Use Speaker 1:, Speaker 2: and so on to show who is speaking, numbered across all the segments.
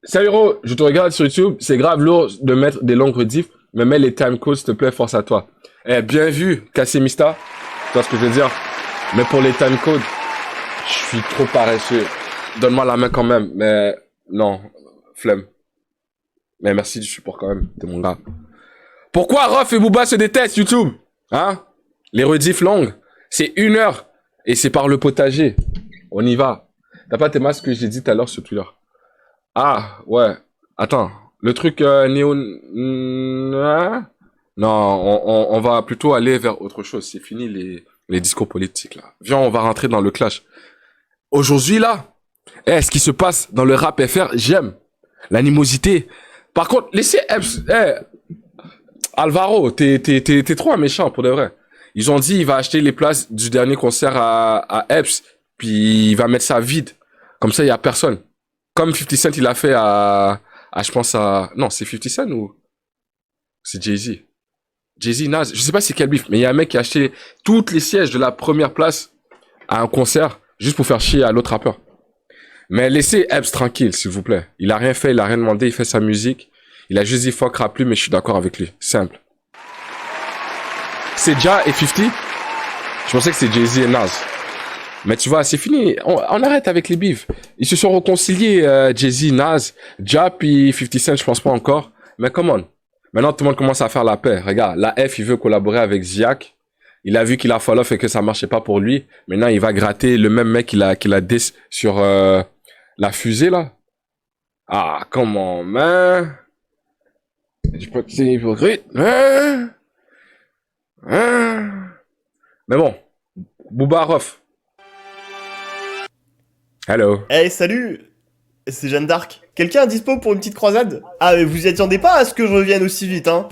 Speaker 1: Salut Ro, je te regarde sur YouTube, c'est grave lourd de mettre des longues rediffs, mais mets les timecodes s'il te plaît, force à toi. Eh, bien vu, Cassimista, tu vois ce que je veux dire? Mais pour les timecodes, je suis trop paresseux. Donne-moi la main quand même, mais non, flemme. Mais merci du support quand même, t'es mon gars. Pourquoi Rof et Booba se détestent YouTube? Hein? Les rediffs longues, c'est 1 heure, et c'est par le potager. On y va. T'as pas tes masques que j'ai dit tout à l'heure sur Twitter? Ah, ouais. Attends. Le truc néo... Non, on va plutôt aller vers autre chose. C'est fini les discours politiques, là. Viens, on va rentrer dans le clash. Aujourd'hui, là, ce qui se passe dans le rap FR, j'aime. L'animosité. Par contre, laissez Epps... Alvaro, t'es trop un méchant, pour de vrai. Ils ont dit, il va acheter les places du dernier concert à Epps, puis il va mettre ça vide. Comme ça, il y a personne. Comme 50 Cent, il a fait je pense à... Non, c'est 50 Cent ou... C'est Jay-Z. Jay-Z, Nas, je sais pas c'est quel bif, mais il y a un mec qui a acheté toutes les sièges de la première place à un concert, juste pour faire chier à l'autre rappeur. Mais laissez Epps tranquille, s'il vous plaît. Il a rien fait, il a rien demandé, il fait sa musique. Il a juste dit fuck rap plus, mais je suis d'accord avec lui. Simple. C'est Ja et 50. Je pensais que c'est Jay-Z et Nas. Mais tu vois, c'est fini. On arrête avec les bifs. Ils se sont réconciliés, Jay-Z, Nas, Ja, puis 50 Cent, je pense pas encore. Mais come on. Maintenant, tout le monde commence à faire la paix. Regarde, la F, il veut collaborer avec Ziak. Il a vu qu'il a follow et que ça marchait pas pour lui. Maintenant, il va gratter le même mec qu'il a diss sur la fusée, là. Ah, comment, man. Je peux que c'est hypocrite. Mais bon. Booba Rof. Hello.
Speaker 2: Hey, salut. C'est Jeanne d'Arc. Quelqu'un est dispo pour une petite croisade? Ah, mais vous y attendez pas à ce que je revienne aussi vite, hein?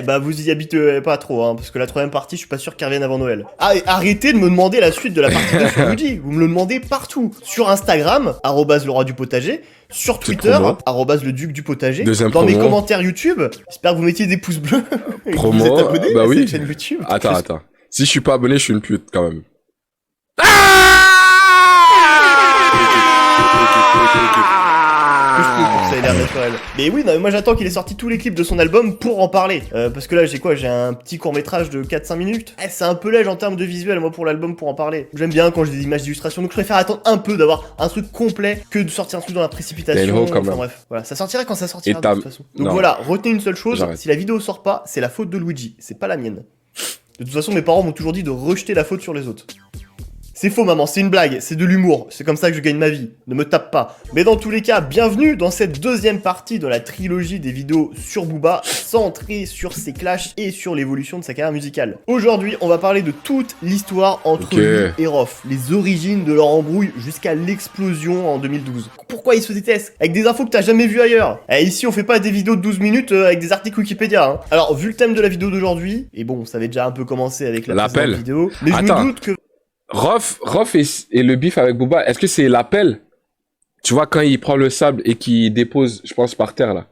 Speaker 2: Bah vous y habitez pas trop, hein, parce que la troisième partie, je suis pas sûr qu'elle revienne avant Noël. Ah, et arrêtez de me demander la suite de la partie de Luigi. Vous me le demandez partout. Sur Instagram, le roi du potager. Sur Twitter, le duc du potager. Dans mes commentaires YouTube. J'espère que vous mettiez des pouces bleus. Et que vous êtes abonné à cette chaîne YouTube.
Speaker 1: Attends. Si je suis pas abonné, je suis une pute, quand même.
Speaker 2: Mais oui, non, mais moi j'attends qu'il ait sorti tous les clips de son album pour en parler. Parce que là, j'ai un petit court-métrage de 4-5 minutes. C'est un peu léger en termes de visuel, moi, pour l'album, pour en parler. J'aime bien quand j'ai des images d'illustration, donc je préfère attendre un peu d'avoir un truc complet que de sortir un truc dans la précipitation. Enfin bref, voilà, ça sortira quand ça sortira de toute façon. Donc voilà, retenez une seule chose, si la vidéo sort pas, c'est la faute de Luigi, c'est pas la mienne. De toute façon, mes parents m'ont toujours dit de rejeter la faute sur les autres. C'est faux maman, c'est une blague, c'est de l'humour, c'est comme ça que je gagne ma vie, ne me tape pas. Mais dans tous les cas, bienvenue dans cette deuxième partie de la trilogie des vidéos sur Booba, centrée sur ses clashs et sur l'évolution de sa carrière musicale. Aujourd'hui, on va parler de toute l'histoire entre lui et Rof, les origines de leur embrouille jusqu'à l'explosion en 2012. Pourquoi ils se détestent? Avec des infos que t'as jamais vues ailleurs. Et ici, on fait pas des vidéos de 12 minutes avec des articles Wikipédia. Hein. Alors, vu le thème de la vidéo d'aujourd'hui, et bon, ça avait déjà un peu commencé avec la précédente vidéo, mais je me doute que...
Speaker 1: Rof et le bif avec Booba, est-ce que c'est l'appel? Tu vois, quand il prend le sable et qu'il dépose, je pense, par terre, là.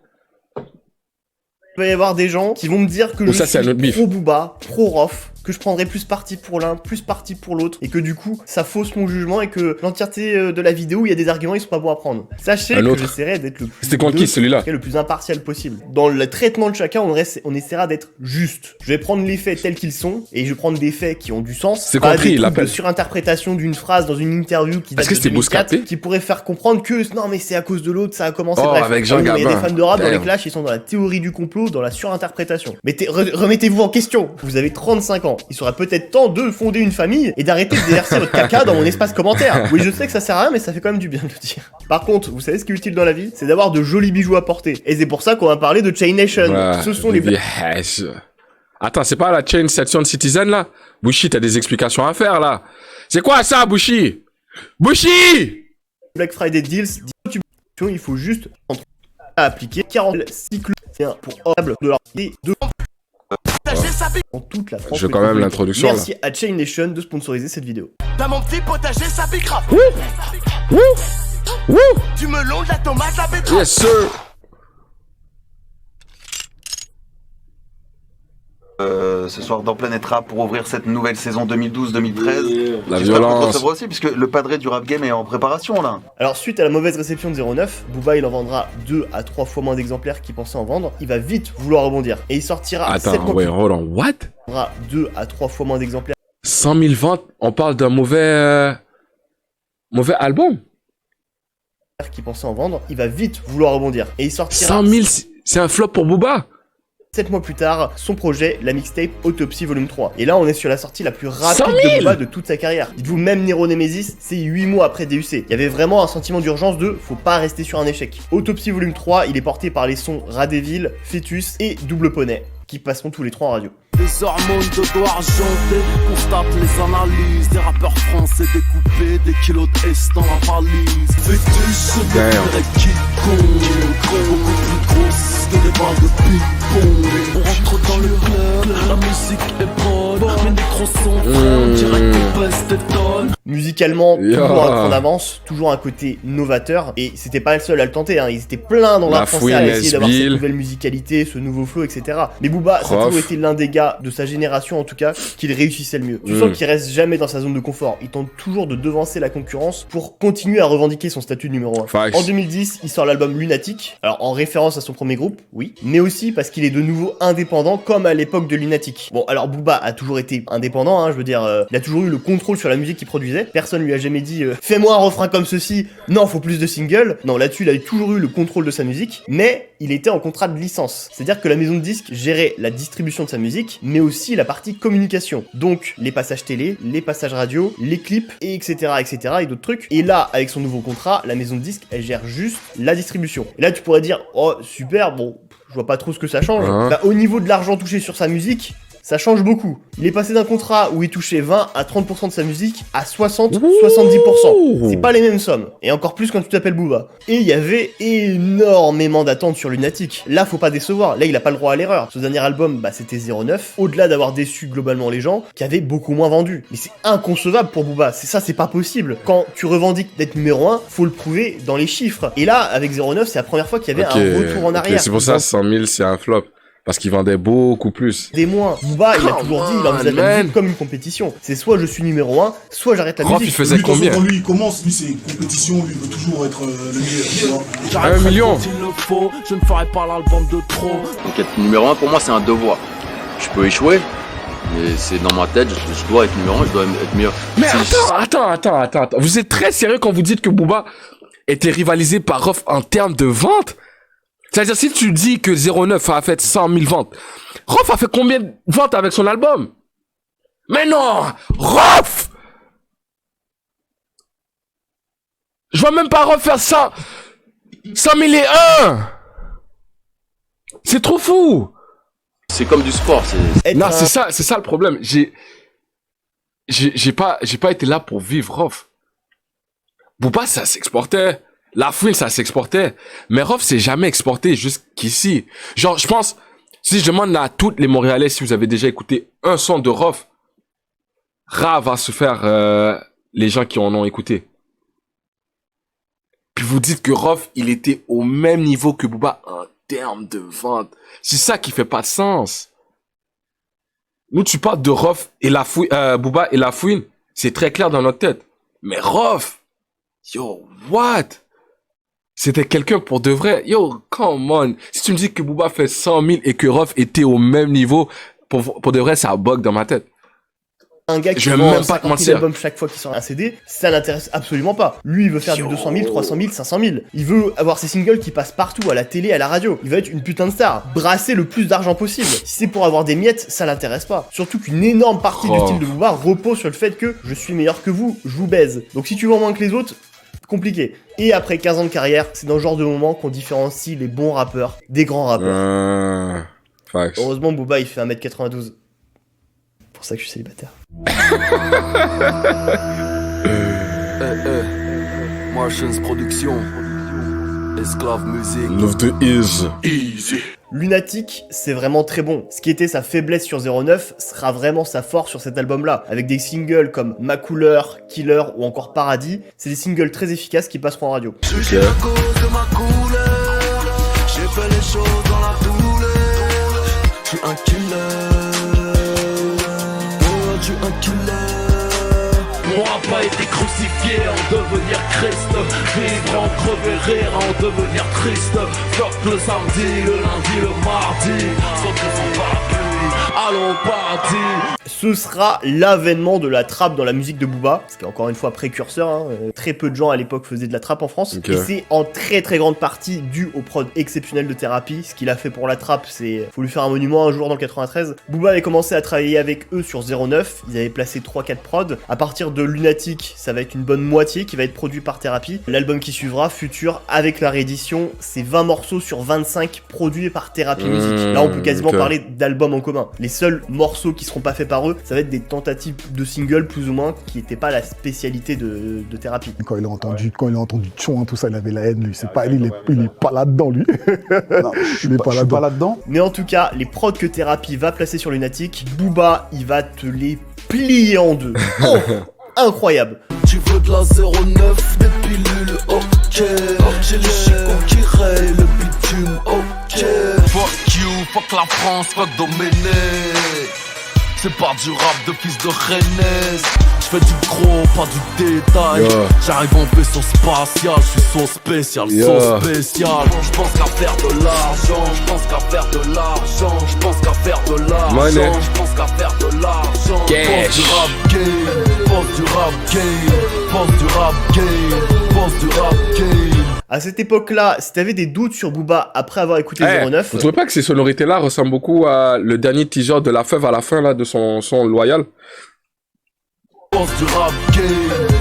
Speaker 2: Il va y avoir des gens qui vont me dire que je suis pro Booba, pro Rof, que je prendrai plus parti pour l'un, plus parti pour l'autre, et que du coup, ça fausse mon jugement, et que l'entièreté de la vidéo, il y a des arguments, ils sont pas bons à prendre. Sachez que j'essaierai d'être le plus impartial possible. Dans le traitement de chacun, on essaiera d'être juste. Je vais prendre les faits tels qu'ils sont, et je vais prendre des faits qui ont du sens.
Speaker 1: C'est compris, l'appel.
Speaker 2: De surinterprétation d'une phrase dans une interview qui date de 2004, qui pourrait faire comprendre que non mais c'est à cause de l'autre, ça a commencé.
Speaker 1: Bref, avec Jean Gabin.
Speaker 2: Il y a des fans de rap dans les clashs, ils sont dans la théorie du complot, dans la surinterprétation. Mais remettez-vous en question. Vous avez 35 ans. Il serait peut-être temps de fonder une famille et d'arrêter de déverser votre caca dans mon espace commentaire. Oui, je sais que ça sert à rien, mais ça fait quand même du bien de le dire. Par contre, vous savez ce qui est utile dans la vie? C'est d'avoir de jolis bijoux à porter. Et c'est pour ça qu'on va parler de Chain Nation. Ce sont les...
Speaker 1: Attends, c'est pas la Chain Section Citizen, là? Bushi, t'as des explications à faire, là. C'est quoi ça, Bushi? Bushi!
Speaker 2: Black Friday Deals, il faut juste appliquer 40 cycles pour de leur et de en toute la France.
Speaker 1: Je veux quand même l'introduction.
Speaker 2: Merci à Chain Nation de sponsoriser cette vidéo.
Speaker 3: Dans mon petit potager, ça pique grave. Du melon, de la tomate, la betterave.
Speaker 1: Yes, sir.
Speaker 4: ce soir dans Planète Rap pour ouvrir cette nouvelle saison 2012-2013.
Speaker 1: La
Speaker 4: J'espère qu'on te
Speaker 1: violence.
Speaker 4: recevra aussi, puisque le padré du rap game est en préparation là.
Speaker 2: Alors suite à la mauvaise réception de 09, Booba il en vendra 2 à 3 fois moins d'exemplaires qu'il pensait en vendre. Il va vite vouloir rebondir et il sortira 7
Speaker 1: Attends,
Speaker 2: mois
Speaker 1: ouais, hold on. What?
Speaker 2: plus tard 2 à 3 fois moins d'exemplaires
Speaker 1: 100 000 ventes, on parle d'un mauvais album.
Speaker 2: qu'il pensait en vendre. Il va vite vouloir rebondir et il sortira
Speaker 1: 100 000, c'est un flop pour Booba.
Speaker 2: 7 mois plus tard, son projet, la mixtape Autopsy Volume 3. Et là, on est sur la sortie la plus rapide
Speaker 1: 100 000
Speaker 2: de Booba de toute sa carrière. Dites-vous, même Nero Nemesis, c'est 8 mois après DUC. Il y avait vraiment un sentiment d'urgence de faut pas rester sur un échec. Autopsy Volume 3, il est porté par les sons Radéville, Fœtus et Double Poney, qui passeront tous les 3 en radio.
Speaker 5: Les hormones de dos argenté constatent les analyses. Des rappeurs français découpés, des kilos de S dans la valise. Fœtus, je deviendrai quiconque. Beaucoup plus grosse que des balles de ping-pong. On rentre dans le club, la musique est bonne. Mes négros sont on dirait qu'on pèse des tonnes.
Speaker 2: Musicalement,
Speaker 1: Yeah.
Speaker 2: toujours un cran d'avance, toujours un côté novateur, et c'était pas le seul à le tenter, hein. Ils étaient plein dans
Speaker 1: La
Speaker 2: l'art français à
Speaker 1: Fouine,
Speaker 2: essayer d'avoir cette
Speaker 1: Nesbill.
Speaker 2: nouvelle musicalité, ce nouveau flow, etc. Mais Booba, ça a
Speaker 1: Prof.
Speaker 2: toujours été l'un des gars de sa génération, en tout cas, qui le réussissait le mieux. Tu
Speaker 1: Mm.
Speaker 2: sens qu'il reste jamais dans sa zone de confort, il tente toujours de devancer la concurrence pour continuer à revendiquer son statut de numéro 1.
Speaker 1: Facts.
Speaker 2: En 2010, il sort l'album Lunatic, alors en référence à son premier groupe, oui, mais aussi parce qu'il est de nouveau indépendant, comme à l'époque de Lunatic. Bon, alors Booba a toujours été indépendant, hein, je veux dire, il a toujours eu le contrôle sur la musique qu'il produisait, personne lui a jamais dit fais-moi un refrain comme ceci, non, faut plus de singles. Non, là-dessus, il a toujours eu le contrôle de sa musique, mais il était en contrat de licence. C'est-à-dire que la maison de disques gérait la distribution de sa musique, mais aussi la partie communication. Donc, les passages télé, les passages radio, les clips, et etc., et d'autres trucs. Et là, avec son nouveau contrat, la maison de disques, elle gère juste la distribution. Et là, tu pourrais dire, oh, super, bon, je vois pas trop ce que ça change.
Speaker 1: Hein.
Speaker 2: Bah, au niveau de l'argent touché sur sa musique, ça change beaucoup. Il est passé d'un contrat où il touchait 20 à 30% de sa musique à 60-70%. C'est pas les mêmes sommes. Et encore plus quand tu t'appelles Booba. Et il y avait énormément d'attentes sur Lunatic. Là, faut pas décevoir. Là, il a pas le droit à l'erreur. Ce dernier album, bah, c'était 09. Au-delà d'avoir déçu globalement les gens, qui avaient beaucoup moins vendu. Mais c'est inconcevable pour Booba. C'est pas possible. Quand tu revendiques d'être numéro 1, faut le prouver dans les chiffres. Et là, avec 09, c'est la première fois qu'il y avait un retour en arrière.
Speaker 1: C'est pour ça, 100 000, c'est un flop. Parce qu'il vendait beaucoup plus.
Speaker 2: Des moins. Booba, il a toujours dit, il envisage la
Speaker 1: man.
Speaker 2: musique comme une compétition. C'est soit je suis numéro 1, soit j'arrête la
Speaker 1: Rof, il
Speaker 2: musique.
Speaker 1: faisait
Speaker 6: Lui, de toute façon,
Speaker 1: combien?
Speaker 6: quand lui il commence, lui c'est compétition, lui il veut toujours être le meilleur, tu vois.
Speaker 5: J'arrêterai
Speaker 1: 1 million.
Speaker 5: quand il le faut, je ne ferai pas l'album de trop.
Speaker 7: Donc être numéro 1 pour moi c'est un devoir. Je peux échouer, mais c'est dans ma tête, je dois être numéro 1, je dois être meilleur.
Speaker 1: Mais
Speaker 7: Si
Speaker 1: attends. Vous êtes très sérieux quand vous dites que Booba était rivalisé par Rof en termes de vente? C'est-à-dire, si tu dis que 09 a fait 100 000 ventes, Rof a fait combien de ventes avec son album? Mais non! Rof! Je vois même pas Rof faire 100 001! C'est trop fou!
Speaker 7: c'est comme du sport, c'est
Speaker 2: Être
Speaker 1: Non,
Speaker 2: un-
Speaker 1: c'est ça le problème. J'ai pas été là pour vivre Rof. Booba, ça s'exportait. La Fouine, ça s'exportait. Mais Rof, c'est jamais exporté jusqu'ici. Genre, je pense, si je demande à toutes les Montréalais si vous avez déjà écouté un son de Rof, rare va se faire les gens qui en ont écouté. Puis vous dites que Rof, il était au même niveau que Booba en termes de vente. C'est ça qui fait pas de sens. Nous, tu parles de Rof et la Fouine, Booba et la Fouine, c'est très clair dans notre tête. Mais Rof, yo, what? C'était quelqu'un pour de vrai. Yo, come on. Si tu me dis que Booba fait 100 000 et que Rof était au même niveau, pour de vrai, ça bug dans ma tête.
Speaker 2: Un gars qui
Speaker 1: Je vais
Speaker 2: vend
Speaker 1: même pas
Speaker 2: 50
Speaker 1: te
Speaker 2: 000
Speaker 1: mentir.
Speaker 2: albums chaque fois qu'il sort un CD, ça l'intéresse absolument pas. Lui, il veut faire du 200 000, 300 000, 500 000. Il veut avoir ses singles qui passent partout, à la télé, à la radio. Il veut être une putain de star. Brasser le plus d'argent possible. Si c'est pour avoir des miettes, ça l'intéresse pas. Surtout qu'une énorme partie du
Speaker 1: Oh.
Speaker 2: style de Booba repose sur le fait que je suis meilleur que vous, je vous baise. Donc si tu vends moins que les autres, compliqué. Et après 15 ans de carrière, c'est dans ce genre de moment qu'on différencie les bons rappeurs des grands rappeurs.
Speaker 1: Facts.
Speaker 2: Heureusement, Booba, il fait 1m92. C'est pour ça que je suis célibataire.
Speaker 5: Martians Production, Esclave Musique.
Speaker 1: Love the is.
Speaker 3: Easy.
Speaker 2: Lunatic, c'est vraiment très bon. Ce qui était sa faiblesse sur 09 sera vraiment sa force sur cet album-là. Avec des singles comme Ma Couleur, Killer ou encore Paradis, c'est des singles très efficaces qui passeront en radio.
Speaker 5: Je suis la cause de ma couleur. J'ai fait les choses dans la douleur. Je suis un killer. été crucifié en devenir Christ. Vivre en crever, rire en devenir triste. Fuck le samedi, le lundi, le mardi. Saute son parapluie, allons au paradis.
Speaker 2: Ce sera l'avènement de la trappe dans la musique de Booba, ce qui est encore une fois précurseur, hein. Très peu de gens à l'époque faisaient de la trappe en France,
Speaker 1: Ok.
Speaker 2: et c'est en très très grande partie dû au prod exceptionnel de Thérapie. Ce qu'il a fait pour la trappe, c'est faut lui faire un monument un jour dans le 93. Booba avait commencé à travailler avec eux sur 09, ils avaient placé 3-4 prods. À partir de Lunatic, ça va être une bonne moitié qui va être produit par Thérapie. L'album qui suivra, Futur, avec la réédition, c'est 20 morceaux sur 25 produits par Thérapie Musique. Là on peut quasiment
Speaker 1: ok.
Speaker 2: parler d'albums en commun. Les seuls morceaux qui seront pas faits par eux, ça va être des tentatives de singles plus ou moins qui n'étaient pas la spécialité de Thérapie.
Speaker 8: Quand il a entendu Tchon, tout ça, il avait la haine, lui. C'est pas, il est pas là-dedans, lui.
Speaker 9: Non, je suis pas là-dedans.
Speaker 2: Mais en tout cas, les prods que Thérapie va placer sur Lunatic, Booba, il va te les plier en deux. Oh, incroyable.
Speaker 5: Tu veux de la 09, des pilules, ok. J'ai les chicots qui rayent le bitume, ok. Fuck you, fuck la France, fuck Domenech. C'est pas du rap de fils de Rennes. J'fais du gros, pas du détail.
Speaker 1: Yeah.
Speaker 5: J'arrive en vaisseau spatial, j'suis so spécial,
Speaker 1: Yeah.
Speaker 5: so spécial. J'pense qu'à faire de l'argent, j'pense qu'à faire de l'argent, j'pense qu'à faire de
Speaker 1: Money.
Speaker 5: l'argent, j'pense qu'à faire de l'argent.
Speaker 1: Cash.
Speaker 5: Pense du rap game, pense du rap game, pense du rap game, pense du rap game.
Speaker 2: À cette époque-là, si t'avais des doutes sur Booba après avoir écouté
Speaker 1: Eh,
Speaker 2: 09,
Speaker 1: vous trouvez pas que ces sonorités-là ressemblent beaucoup à le dernier teaser de La Feuve à la fin là de son son Loyal?
Speaker 5: Pense du rap game,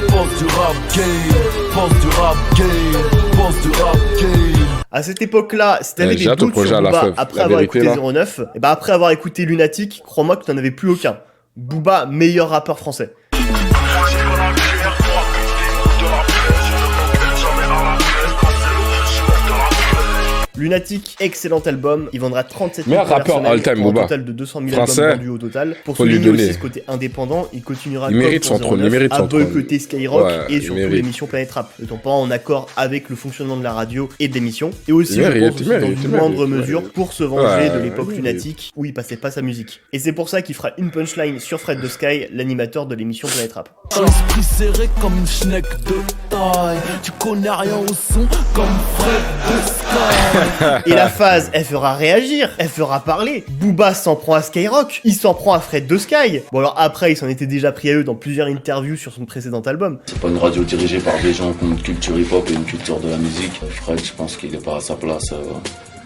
Speaker 5: pense du rap game, pense du rap game, pense du rap game.
Speaker 2: à cette époque-là, si t'avais
Speaker 1: J'ai
Speaker 2: des
Speaker 1: hâte au
Speaker 2: doutes
Speaker 1: projet
Speaker 2: sur
Speaker 1: à la
Speaker 2: Booba
Speaker 1: Feuve.
Speaker 2: après
Speaker 1: La
Speaker 2: avoir
Speaker 1: vérité,
Speaker 2: écouté
Speaker 1: là.
Speaker 2: 09, et bah après avoir écouté Lunatic, crois-moi que t'en avais plus aucun. Booba, meilleur rappeur français. Lunatic, excellent album, il vendra 37 000
Speaker 1: Meilleur rappeur
Speaker 2: personnels
Speaker 1: all-time,
Speaker 2: pour un
Speaker 1: Booba.
Speaker 2: total de 200 000
Speaker 1: Français.
Speaker 2: albums vendus au total. Pour
Speaker 1: Faut lui
Speaker 2: souligner aussi
Speaker 1: donner.
Speaker 2: ce côté indépendant, il continuera
Speaker 1: Il
Speaker 2: comme
Speaker 1: mérite
Speaker 2: pour
Speaker 1: son trône,
Speaker 2: 09
Speaker 1: il mérite
Speaker 2: à
Speaker 1: son trône.
Speaker 2: boycotter Skyrock
Speaker 1: Ouais,
Speaker 2: et
Speaker 1: il
Speaker 2: surtout
Speaker 1: mérite.
Speaker 2: l'émission Planète Rap, étant pas en accord avec le fonctionnement de la radio et de l'émission. Et aussi,
Speaker 1: Il
Speaker 2: je
Speaker 1: mérite,
Speaker 2: pense,
Speaker 1: il
Speaker 2: aussi
Speaker 1: mérite,
Speaker 2: dans
Speaker 1: il
Speaker 2: une moindre
Speaker 1: mérite,
Speaker 2: mesure
Speaker 1: ouais.
Speaker 2: pour se venger
Speaker 1: Ouais,
Speaker 2: de l'époque
Speaker 1: il
Speaker 2: Lunatic où il passait pas sa musique. Et c'est pour ça qu'il fera une punchline sur Fred de Sky, l'animateur de l'émission Planète Rap.
Speaker 5: J'ai l'esprit serré comme une schneck de taille. Tu connais rien au son comme Fred de Sky.
Speaker 2: Et la phase, elle fera réagir, elle fera parler. Booba s'en prend à Skyrock, il s'en prend à Fred de Sky. Bon alors après, il s'en était déjà pris à eux dans plusieurs interviews sur son précédent album.
Speaker 7: C'est pas une radio dirigée par des gens qui ont une culture hip-hop et une culture de la musique. Fred, je pense qu'il est pas à sa place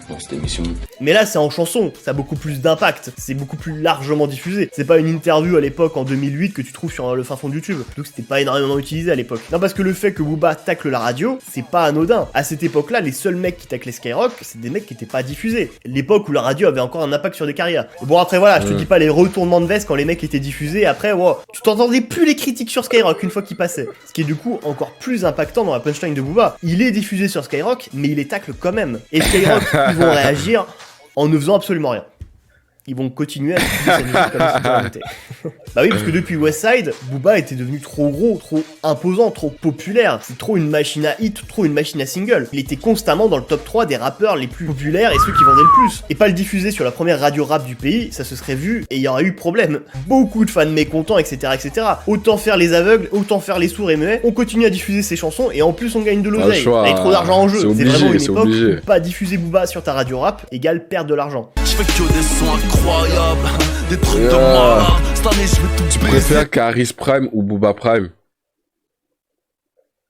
Speaker 7: dans cette émission.
Speaker 2: Mais là, c'est en chanson, ça a beaucoup plus d'impact, c'est beaucoup plus largement diffusé. C'est pas une interview à l'époque en 2008 que tu trouves sur le fin fond de YouTube. Donc c'était pas énormément utilisé à l'époque. Non, parce que le fait que Booba tacle la radio, c'est pas anodin. À cette époque-là, les seuls mecs qui taclaient Skyrock, c'est des mecs qui étaient pas diffusés. L'époque où la radio avait encore un impact sur des carrières. Bon après voilà, je te dis pas les retournements de veste quand les mecs étaient diffusés, après wow, tu t'entendais plus les critiques sur Skyrock une fois qu'ils passaient. Ce qui est du coup encore plus impactant dans la punchline de Booba. Il est diffusé sur Skyrock, mais il les tacle quand même. Et Skyrock, ils vont réagir en ne faisant absolument rien. Ils vont continuer à diffuser sa musique comme si de rien n'était. Bah oui, parce que depuis Westside, Booba était devenu trop gros, trop imposant, trop populaire. C'est trop une machine à hit, trop une machine à single. Il était constamment dans le top 3 des rappeurs les plus populaires et ceux qui vendaient le plus. Et pas le diffuser sur la première radio rap du pays, ça se serait vu et il y aurait eu problème. Beaucoup de fans mécontents, etc., etc. Autant faire les aveugles, autant faire les sourds et muets. On continue à diffuser ses chansons et en plus on gagne de l'oseille.
Speaker 1: Pas le choix.
Speaker 2: Il y a trop d'argent en jeu.
Speaker 1: C'est
Speaker 2: C'est
Speaker 1: obligé,
Speaker 2: vraiment une
Speaker 1: c'est
Speaker 2: époque
Speaker 1: obligé.
Speaker 2: où pas diffuser Booba sur ta radio rap égale perdre de l'argent.
Speaker 5: Je fais que des sons incroyables, des trucs de
Speaker 1: Yeah.
Speaker 5: malade. Cette année, je vais tout
Speaker 1: Tu
Speaker 5: baiser.
Speaker 1: préfères Caris Prime ou Booba Prime?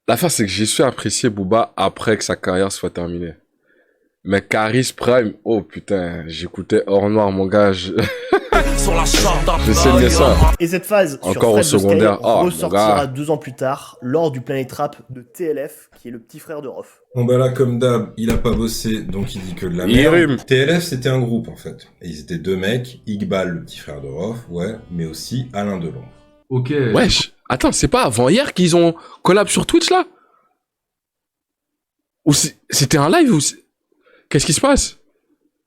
Speaker 1: L'affaire, c'est que j'ai su apprécier Booba après que sa carrière soit terminée. Mais Caris Prime, oh putain, j'écoutais Hors Noir, mon gars.
Speaker 5: Sur la charte
Speaker 1: Je sais bien ça.
Speaker 2: Et cette phase sur
Speaker 1: Encore au
Speaker 2: Fred de Sky
Speaker 1: secondaire. Oh, mon
Speaker 2: ressortira
Speaker 1: gars.
Speaker 2: 2 ans plus tard lors du Planet Rap de TLF, qui est le petit frère de Rof.
Speaker 10: Bon bah là, comme d'hab, il a pas bossé, donc il dit que de la
Speaker 1: Il
Speaker 10: merde.
Speaker 1: rime.
Speaker 10: TLF, c'était un groupe, en fait. Et ils étaient deux mecs, Iqbal, le petit frère de Rof, ouais, mais aussi Alain Delon.
Speaker 9: Ok.
Speaker 1: Wesh, attends, c'est pas avant hier qu'ils ont collab sur Twitch, là? Ou c'était un live ou qu'est-ce qui se passe?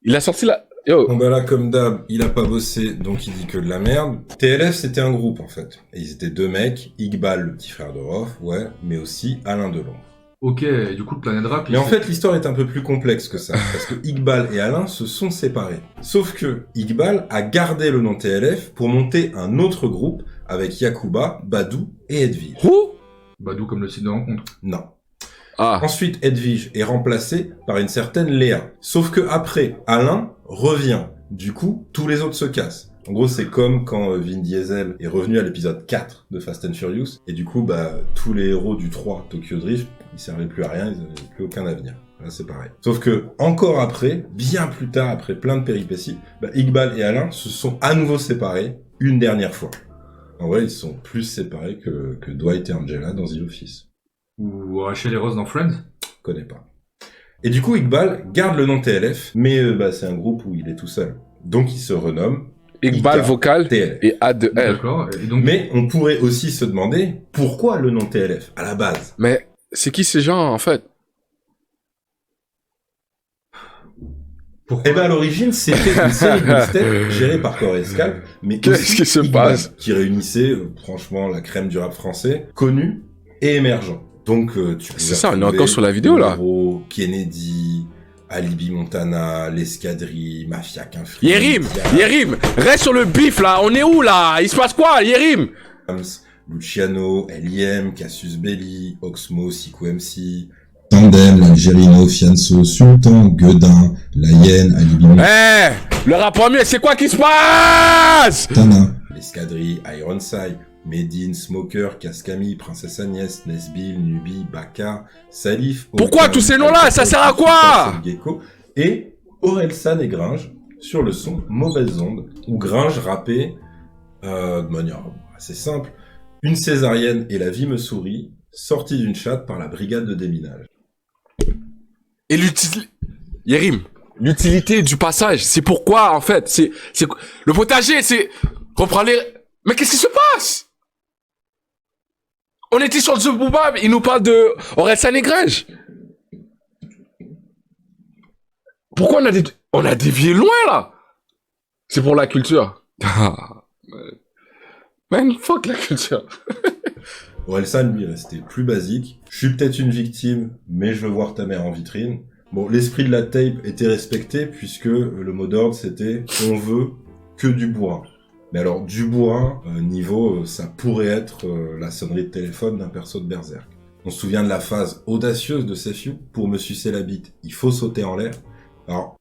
Speaker 1: Il a sorti la... Yo,
Speaker 10: Bon bah là, comme d'hab, il a pas bossé, donc il dit que de la merde. TLF, c'était un groupe, en fait. Et ils étaient deux mecs, Iqbal, le petit frère de Rof, ouais, mais aussi Alain Delon.
Speaker 9: Ok, et du coup, le Planet Rap,
Speaker 10: Mais en fait, l'histoire est un peu plus complexe que ça, parce que Iqbal et Alain se sont séparés. Sauf que Iqbal a gardé le nom TLF pour monter un autre groupe avec Yacouba, Badou et Edville.
Speaker 1: who?
Speaker 9: Badou comme le site de rencontre.
Speaker 10: Non.
Speaker 1: Ah.
Speaker 10: Ensuite, Edwige est remplacée par une certaine Léa. Sauf que après, Alain revient. Du coup, tous les autres se cassent. En gros, c'est comme quand Vin Diesel est revenu à l'épisode 4 de Fast and Furious, et du coup, bah, tous les héros du 3, Tokyo Drift, ils servaient plus à rien, ils n'avaient plus aucun avenir. Là, c'est pareil. Sauf que, encore après, bien plus tard, après plein de péripéties, bah, Iqbal et Alain se sont à nouveau séparés une dernière fois. En vrai, ils sont plus séparés que Dwight et Angela dans The Office.
Speaker 9: Ou Rachel et Rose dans Friends.
Speaker 10: Connais pas. Et du coup, Iqbal garde le nom TLF, mais bah, c'est un groupe où il est tout seul. Donc, il se renomme
Speaker 1: Iqbal vocal
Speaker 10: TLF.
Speaker 1: et A de L.
Speaker 9: D'accord. Et donc,
Speaker 10: Mais on pourrait aussi se demander pourquoi le nom TLF à la base.
Speaker 1: Mais c'est qui ces gens, en fait?
Speaker 9: pourquoi
Speaker 10: Eh ben à l'origine, c'était une série de mixtapes gérée par Corey Scalp, mais
Speaker 1: Qu'est-ce
Speaker 10: aussi
Speaker 1: qui se
Speaker 10: Iqbal,
Speaker 1: passe?
Speaker 10: qui réunissait franchement la crème du rap français, connu et émergent. Donc tu pouvais
Speaker 1: C'est ça, on est
Speaker 10: retrouver
Speaker 1: encore sur la vidéo, là.
Speaker 10: Nero, Kennedy, Alibi Montana, l'Escadrille, Mafia Quinfri.
Speaker 1: Yerim, reste sur le bif, là. On est où, là? Il se passe quoi, Yerim?
Speaker 10: Luciano, L.I.M, Cassius Belli, Oxmo, Siku MC, Tandem, l'Algérino, Fianso, Sultan, Guedin, La Hyène, Alibi
Speaker 1: Le rap premier, c'est quoi qui se passe?
Speaker 10: Montana, l'Escadrille, Ironside, Medine, Smoker, Cascami, Princesse Agnès, Nesbill, Nubi, Baka, Salif.
Speaker 1: Pourquoi tous ces noms-là? Ça sert à quoi?
Speaker 10: Gecko, et Orelsan et Gringe sur le son Mauvaise Onde, où Gringe rappait de manière assez simple. Une césarienne et la vie me sourit, sortie d'une chatte par la brigade de déminage.
Speaker 1: Et Yerim, l'utilité du passage, c'est pourquoi, en fait, c'est le potager, c'est reprendre les... Mais qu'est-ce qui se passe? On était sur The Boubab, il nous parle de Orelsan et Gringe. Pourquoi on a dévié loin, là? C'est pour la culture. Man, fuck la culture.
Speaker 10: Orelsan, lui, restait plus basique. Je suis peut-être une victime, mais je veux voir ta mère en vitrine. Bon, l'esprit de la tape était respecté, puisque le mot d'ordre, c'était « on veut que du bourrin ». Mais alors, du bourrin, niveau, ça pourrait être la sonnerie de téléphone d'un perso de Berserk. On se souvient de la phase audacieuse de Sefiu, pour me sucer la bite, il faut sauter en l'air. Alors,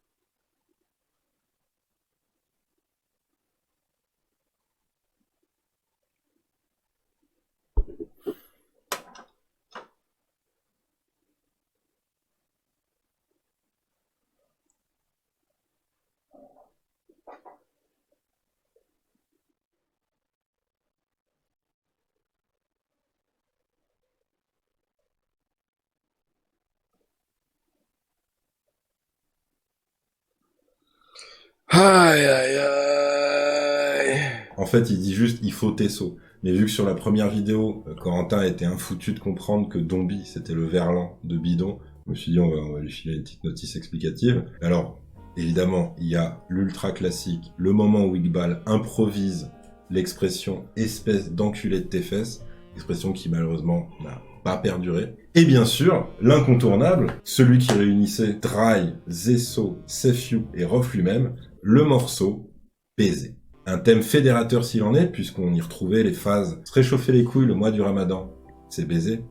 Speaker 1: Aïe, aïe, aïe.
Speaker 10: en fait, il dit juste « il faut Tesso ». Mais vu que sur la première vidéo, Corentin était infoutu de comprendre que Dombi, c'était le verlan de Bidon, je me suis dit on va lui filer une petite notice explicative. Alors, évidemment, il y a l'ultra classique, le moment où Iqbal improvise l'expression « espèce d'enculé de tes fesses », expression qui malheureusement n'a pas perduré. Et bien sûr, l'incontournable, celui qui réunissait Dry, Zesso, Sefiu et Rof lui-même, le morceau « Baiser ». Un thème fédérateur s'il en est, puisqu'on y retrouvait les phases « se réchauffer les couilles le mois du ramadan », c'est baiser.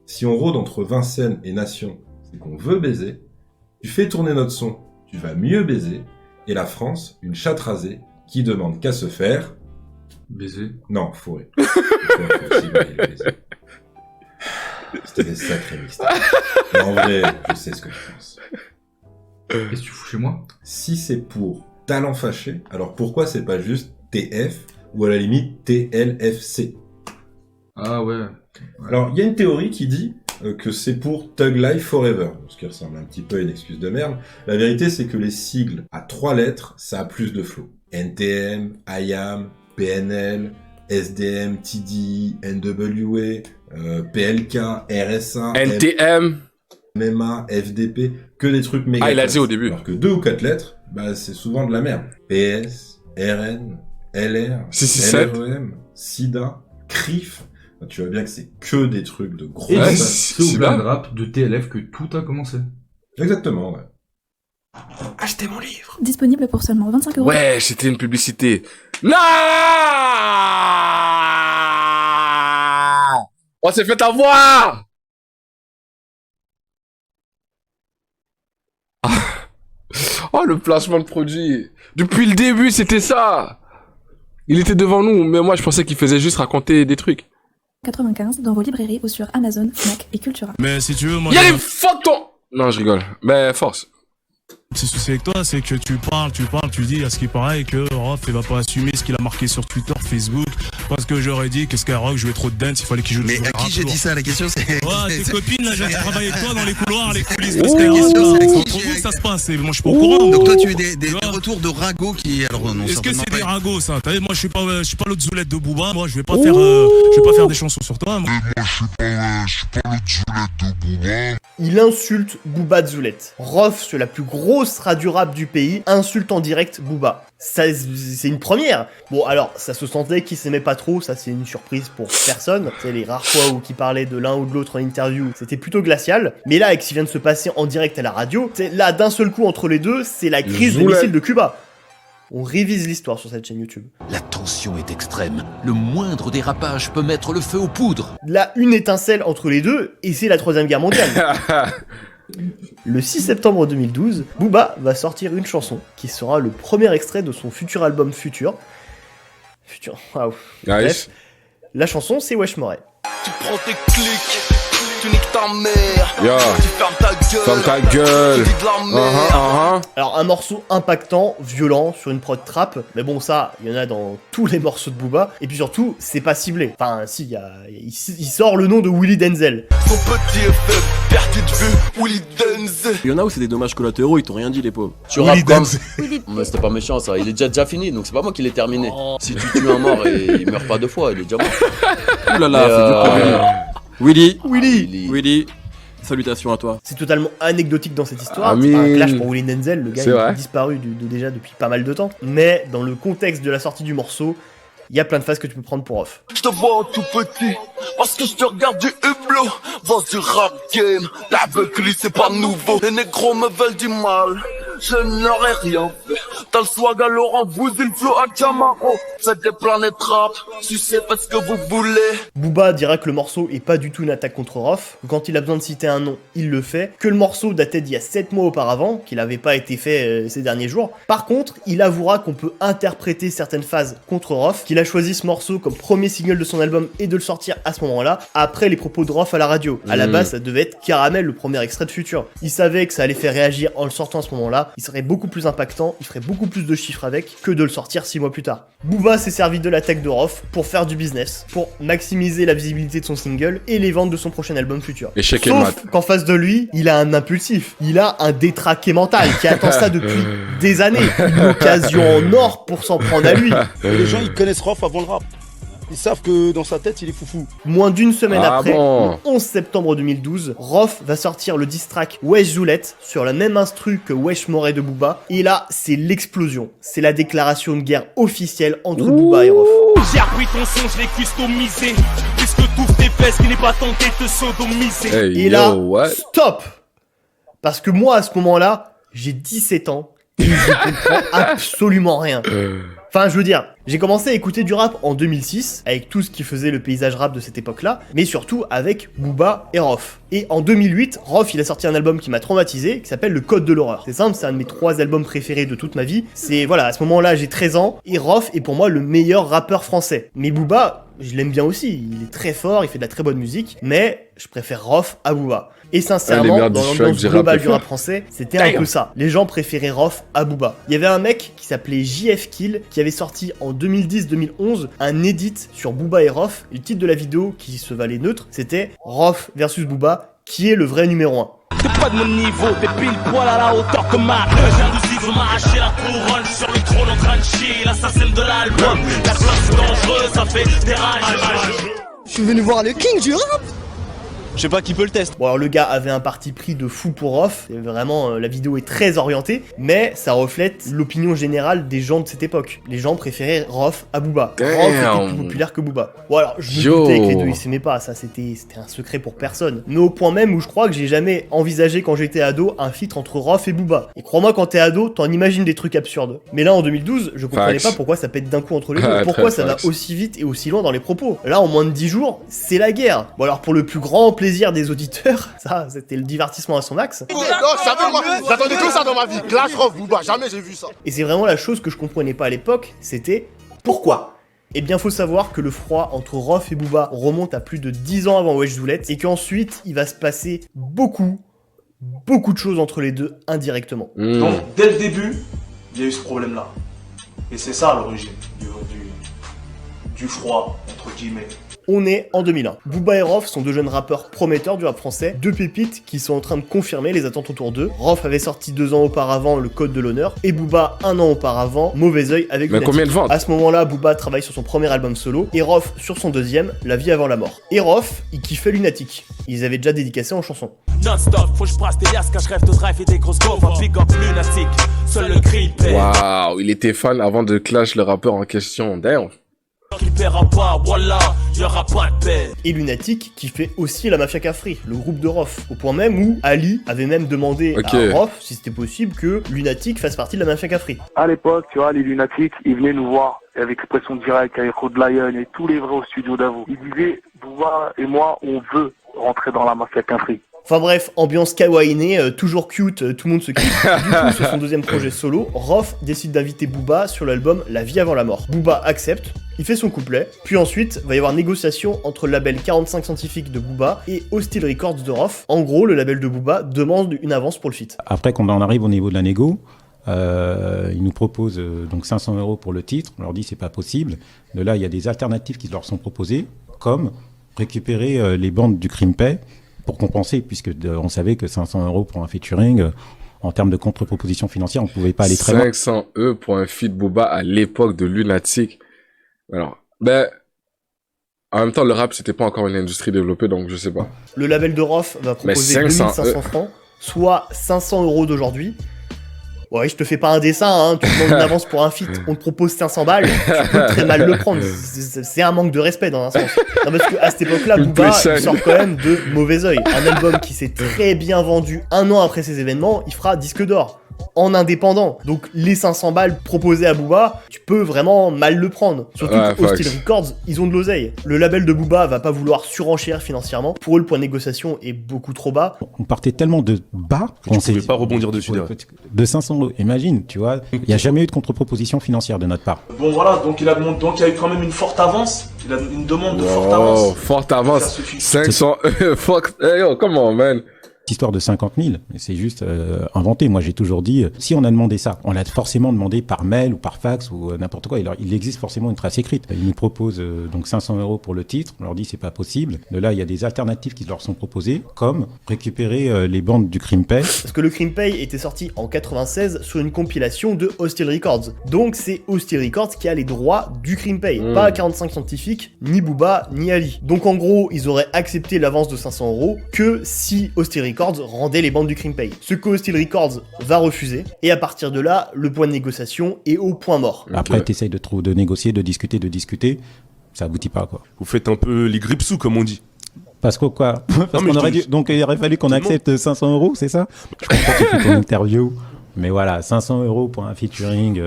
Speaker 10: Si on rôde entre Vincennes et Nation, c'est qu'on veut baiser. Tu fais tourner notre son, tu vas mieux baiser. Et la France, une chatte rasée, qui demande qu'à se faire...
Speaker 9: Baiser.
Speaker 10: Non, fourré. Faut aussi baiser. C'était des sacrés mystères. Mais en vrai, je sais ce que je pense.
Speaker 9: Qu'est-ce que tu fous chez moi?
Speaker 10: Si c'est pour talent fâché, alors pourquoi c'est pas juste TF ou à la limite TLFC?
Speaker 9: Ah ouais.
Speaker 10: Alors, il y a une théorie qui dit que c'est pour Thug Life Forever, ce qui ressemble un petit peu à une excuse de merde. La vérité, c'est que les sigles à 3 lettres, ça a plus de flow. NTM, IAM, PNL, SDM, TD, NWA, PLK, RSA,
Speaker 1: NTM,
Speaker 10: MMA, FDP, que des trucs méga.
Speaker 1: Ah, il a dit au début.
Speaker 10: Alors que 2 ou 4 lettres, bah, c'est souvent de la merde. PS, RN, LR,
Speaker 1: 667,
Speaker 10: LREM, SIDA, CRIF. Tu vois bien que c'est que des trucs de gros.
Speaker 9: Et
Speaker 1: Ouais,
Speaker 9: c'est au plein de rap de TLF que tout a commencé.
Speaker 10: Exactement, ouais.
Speaker 1: achetez mon livre.
Speaker 11: Disponible pour seulement 25 €.
Speaker 1: Ouais, c'était une publicité. Non! On s'est fait avoir! Oh, le placement de produit. Depuis le début, c'était ça. Il était devant nous, mais moi, je pensais qu'il faisait juste raconter des trucs.
Speaker 11: 95 dans vos librairies ou sur Amazon, Fnac et Cultura.
Speaker 12: Mais si tu veux, moi...
Speaker 1: Y'a les fuck ton... Non, je rigole. Mais force.
Speaker 12: Petit souci avec toi, c'est que tu parles, tu dis à ce qui paraît que Rof, il va pas assumer ce qu'il a marqué sur Twitter, Facebook, parce que j'aurais dit que Skyrock jouait trop de dance, il fallait qu'il joue de
Speaker 13: Mais à qui j'ai dit ça? La question c'est...
Speaker 12: Ouais, tes copines, là, j'ai travaillé avec toi dans les couloirs, les coulisses de Skyrock, entre vous que ça se passe, et moi je suis pas au courant.
Speaker 13: Donc toi tu as des retours de ragots qui... Alors non,
Speaker 12: est-ce que c'est des ragots ça? T'as vu, moi je suis pas l'autre Zoulette de Booba, moi je vais pas faire des chansons sur toi. Moi je suis pas l'autre Zoulette de Booba.
Speaker 2: Il insulte Booba Zoulette. Rof, sur la plus grosse radio rap du pays, insulte en direct Booba. Ça, c'est une première. Bon, alors, ça se sentait qu'ils s'aimaient pas trop, ça c'est une surprise pour personne. C'est les rares fois où ils parlaient de l'un ou de l'autre en interview, c'était plutôt glacial. Mais là, avec ce qui vient de se passer en direct à la radio, là, d'un seul coup entre les deux, c'est la crise des missiles de Cuba. On révise l'histoire sur cette chaîne YouTube.
Speaker 14: La tension est extrême. Le moindre dérapage peut mettre le feu aux poudres.
Speaker 2: Là, une étincelle entre les deux, et c'est la Troisième Guerre mondiale. Le 6 septembre 2012, Booba va sortir une chanson qui sera le premier extrait de son futur album Futur. Waouh.
Speaker 1: Nice.
Speaker 2: Bref, la chanson, c'est Wesh Moret.
Speaker 3: Tu prends tes clics, tu niques ta mère,
Speaker 1: Yo.
Speaker 3: tu fermes ta gueule,
Speaker 1: Ferme ta gueule.
Speaker 3: tu dis de la merde.
Speaker 2: Alors, un morceau impactant, violent, sur une prod trap, mais bon, ça, il y en a dans tous les morceaux de Booba, et puis surtout, c'est pas ciblé. Enfin, si, il sort le nom de Willy Denzel.
Speaker 3: Ton petit est faible, perdu de vue, Willy Denzel.
Speaker 15: Il y en a où c'est des dommages collatéraux, ils t'ont rien dit les pauvres.
Speaker 7: Tu rappes comme... Mais c'était pas méchant ça, il est déjà fini, donc c'est pas moi qui l'ai terminé. Si tu tues un mort et il meurt pas deux fois, il est déjà mort.
Speaker 15: Ouh là là, c'est dur pour lui.
Speaker 2: Willy.
Speaker 15: Willy, salutations à toi.
Speaker 2: C'est totalement anecdotique dans cette histoire.
Speaker 1: Amin.
Speaker 2: C'est pas un clash pour Willy Denzel, le gars
Speaker 1: C'est
Speaker 2: il
Speaker 1: vrai.
Speaker 2: est disparu déjà depuis pas mal de temps. Mais dans le contexte de la sortie du morceau, il y a plein de phases que tu peux prendre pour off.
Speaker 3: Je te vois en tout petit, parce que je te regarde du hublot. Vas-y rap game, la buckley c'est pas nouveau. Les négros me veulent du mal, je n'aurais rien fait. T'as le swag à Laurent, vous il flow à Camaro. C'est des planètes rap, tu sais faites ce que vous voulez.
Speaker 2: Booba dira que le morceau est pas du tout une attaque contre Rof. Quand il a besoin de citer un nom, il le fait. Que le morceau datait d'il y a 7 mois auparavant, qu'il avait pas été fait ces derniers jours. Par contre, il avouera qu'on peut interpréter certaines phases contre Rof, qu'il a choisi ce morceau comme premier single de son album et de le sortir à ce moment-là, après les propos de Rof à la radio. À la base, ça devait être Caramel, le premier extrait de Futur. Il savait que ça allait faire réagir en le sortant à ce moment-là, il serait beaucoup plus impactant, il ferait beaucoup plus de chiffres avec, que de le sortir 6 mois plus tard. Booba s'est servi de l'attaque de Rof pour faire du business, pour maximiser la visibilité de son single et les ventes de son prochain album Futur.
Speaker 1: Échec et
Speaker 2: Sauf
Speaker 1: mat.
Speaker 2: qu'en face de lui, il a un impulsif, il a un détraqué mental qui attend ça depuis des années, une occasion en or pour s'en prendre à lui.
Speaker 16: Les gens ils connaissent Rof avant le rap. Ils savent que dans sa tête il est foufou.
Speaker 2: Moins d'une semaine après,
Speaker 1: bon.
Speaker 2: le 11 septembre 2012, Rof va sortir le diss track Wesh Zoulette sur la même instru que Wesh Moret de Booba. Et là, c'est l'explosion. C'est la déclaration de guerre officielle entre Booba et Rof.
Speaker 5: J'ai appris ton son, je l'ai customisé. Puisque tout tes fesses qui n'est pas tenté de te sodomiser.
Speaker 1: Hey,
Speaker 2: Et là,
Speaker 1: yo, what?
Speaker 2: stop! Parce que moi, à ce moment-là, j'ai 17 ans et je comprends absolument rien. Enfin, je veux dire, j'ai commencé à écouter du rap en 2006, avec tout ce qui faisait le paysage rap de cette époque-là, mais surtout avec Booba et Rof. Et en 2008, Rof, il a sorti un album qui m'a traumatisé, qui s'appelle Le Code de l'horreur. C'est simple, c'est un de mes 3 albums préférés de toute ma vie. C'est, voilà, à ce moment-là, j'ai 13 ans, et Rof est pour moi le meilleur rappeur français. Mais Booba, je l'aime bien aussi, il est très fort, il fait de la très bonne musique, mais je préfère Rof à Booba. Et sincèrement, dans l'ambiance globale du rap français, c'était un peu ça. Les gens préféraient Rof à Booba. Il y avait un mec qui s'appelait JF Kill, qui avait sorti en 2010-2011 un edit sur Booba et Rof. Et le titre de la vidéo, qui se valait neutre, c'était Rof versus Booba, qui est le vrai numéro 1.
Speaker 5: T'es pas de mon niveau, t'es pile poil à la hauteur que ma jalousie veut m'arracher la couronne sur le trône en train de chier, l'assassin de l'album. La place est dangereuse, ça fait des rages.
Speaker 17: Je suis venu voir le king du rap.
Speaker 16: Je sais pas qui peut le tester.
Speaker 2: Bon alors le gars avait un parti pris de fou pour Rof, et vraiment la vidéo est très orientée, mais ça reflète l'opinion générale des gens de cette époque. Les gens préféraient Rof à Booba. Rof était plus populaire que Booba. Bon alors, je me doutais que les deux ils s'aimaient pas, ça c'était un secret pour personne. Mais au point même où je crois que j'ai jamais envisagé quand j'étais ado un feat entre Rof et Booba. Et crois-moi, quand t'es ado, t'en imagines des trucs absurdes. Mais là en 2012, je comprenais pas pourquoi ça pète d'un coup entre les deux. Pourquoi ça va aussi vite et aussi loin dans les propos. Là en moins de 10 jours, c'est la guerre. Bon alors pour le plus grand plaisir des auditeurs, ça c'était le divertissement à son axe.
Speaker 16: Non, j'attendais tout ça dans ma vie. Clash Rof, Booba, jamais j'ai vu ça.
Speaker 2: Et c'est vraiment la chose que je comprenais pas à l'époque, c'était pourquoi. Eh bien, faut savoir que le froid entre Rof et Booba remonte à plus de 10 ans avant Wesh Zoulette, et qu'ensuite, il va se passer beaucoup de choses entre les deux indirectement.
Speaker 17: Donc, dès le début, il y a eu ce problème-là. Et c'est ça l'origine du froid, entre guillemets.
Speaker 2: On est en 2001. Booba et Rof sont deux jeunes rappeurs prometteurs du rap français, deux pépites qui sont en train de confirmer les attentes autour d'eux. Rof avait sorti 2 ans auparavant Le Code de l'Honneur, et Booba 1 an auparavant Mauvais Oeil avec
Speaker 1: Mais combien de ventes?
Speaker 2: À ce moment-là, Booba travaille sur son premier album solo, et Rof sur son deuxième, La Vie avant la mort. Et Rof, il kiffait Lunatic. Ils avaient déjà dédicacé en chanson.
Speaker 5: Non-stop, faut que je brasse des liasses quand je rêve de drive et des grosses gaufres. Un big up Lunatic, seul le cri paie.
Speaker 1: Waouh, il était fan avant de clash le rappeur en question. Damn.
Speaker 5: Il paiera pas, voilà, y'aura pas de paix.
Speaker 2: Et Lunatic qui fait aussi la Mafia Cafri, le groupe de Rof, au point même où Ali avait même demandé à Rof si c'était possible que Lunatic fasse partie de la Mafia Cafri.
Speaker 18: À l'époque, tu vois, les Lunatics, ils venaient nous voir avec Expression Directe, avec Rod Lion et tous les vrais au studio d'Avo. Ils disaient, Booba et moi, on veut rentrer dans la Mafia Cafri.
Speaker 2: Enfin bref, ambiance kawaii, toujours cute, tout le monde se kiffe. Du coup, sur son deuxième projet solo, Rof décide d'inviter Booba sur l'album La Vie avant la mort. Booba accepte, il fait son couplet, puis ensuite, va y avoir négociation entre le label 45 Scientifique de Booba et Hostile Records de Rof. En gros, le label de Booba demande une avance pour le feat.
Speaker 19: Après, quand on arrive au niveau de la négo, ils nous proposent donc 500 € pour le titre. On leur dit c'est pas possible. De là, il y a des alternatives qui leur sont proposées, comme récupérer les bandes du Crimpay pour compenser, puisque on savait que 500 € pour un featuring, en termes de contre-proposition financière, on pouvait pas aller très loin.
Speaker 1: 500 € pour un feat Booba à l'époque de Lunatic. Alors, ben, en même temps, le rap, c'était pas encore une industrie développée, donc je sais pas.
Speaker 2: Le label de Rof va proposer 2500 francs, soit 500 € d'aujourd'hui. Ouais, je te fais pas un dessin, hein, tu te demandes une avance pour un feat, on te propose 500 balles, tu peux très mal le prendre. C'est un manque de respect dans un sens. Non, parce qu'à cette époque-là, Booba il sort quand même de Mauvais Oeil, un album qui s'est très bien vendu 1 an après ces événements, il fera disque d'or. En indépendant. Donc les 500 balles proposées à Booba, tu peux vraiment mal le prendre. Surtout que Hostile Records, ils ont de l'oseille. Le label de Booba va pas vouloir surenchérir financièrement. Pour eux, le point de négociation est beaucoup trop bas.
Speaker 19: On partait tellement de bas
Speaker 15: qu'on ne pouvait pas rebondir dessus.
Speaker 19: De 500 €. Imagine, tu vois, il n'y a jamais eu de contre-proposition financière de notre part.
Speaker 17: Bon voilà, donc il y a eu quand même une forte avance. Il a une demande de forte avance.
Speaker 1: Oh, forte avance. 500 €. Fuck. Hey yo, come on, man.
Speaker 19: Histoire de 50 000, c'est juste inventé. Moi, j'ai toujours dit, si on a demandé ça, on l'a forcément demandé par mail ou par fax ou n'importe quoi. Il existe forcément une trace écrite. Ils nous proposent donc 500 € pour le titre. On leur dit c'est pas possible. De là, il y a des alternatives qui leur sont proposées, comme récupérer les bandes du Crimpay.
Speaker 2: Parce que le Crimpay était sorti en 96 sur une compilation de Hostile Records. Donc c'est Hostile Records qui a les droits du Crimpay, pas 45 Scientifique, ni Booba, ni Ali. Donc en gros, ils auraient accepté l'avance de 500 € que si Hostile Records rendait les bandes du Crimpay. Ce que Hostile Records va refuser, et à partir de là, le point de négociation est au point mort.
Speaker 19: Après, t'essayes de négocier, de discuter, ça aboutit pas, quoi.
Speaker 15: Vous faites un peu les gripsous, comme on dit.
Speaker 19: Parce que quoi? Parce qu'on aurait dû... Donc il aurait fallu qu'on accepte 500 €, c'est ça? Je comprends que tu fais ton interview. Mais voilà, 500 € pour un featuring,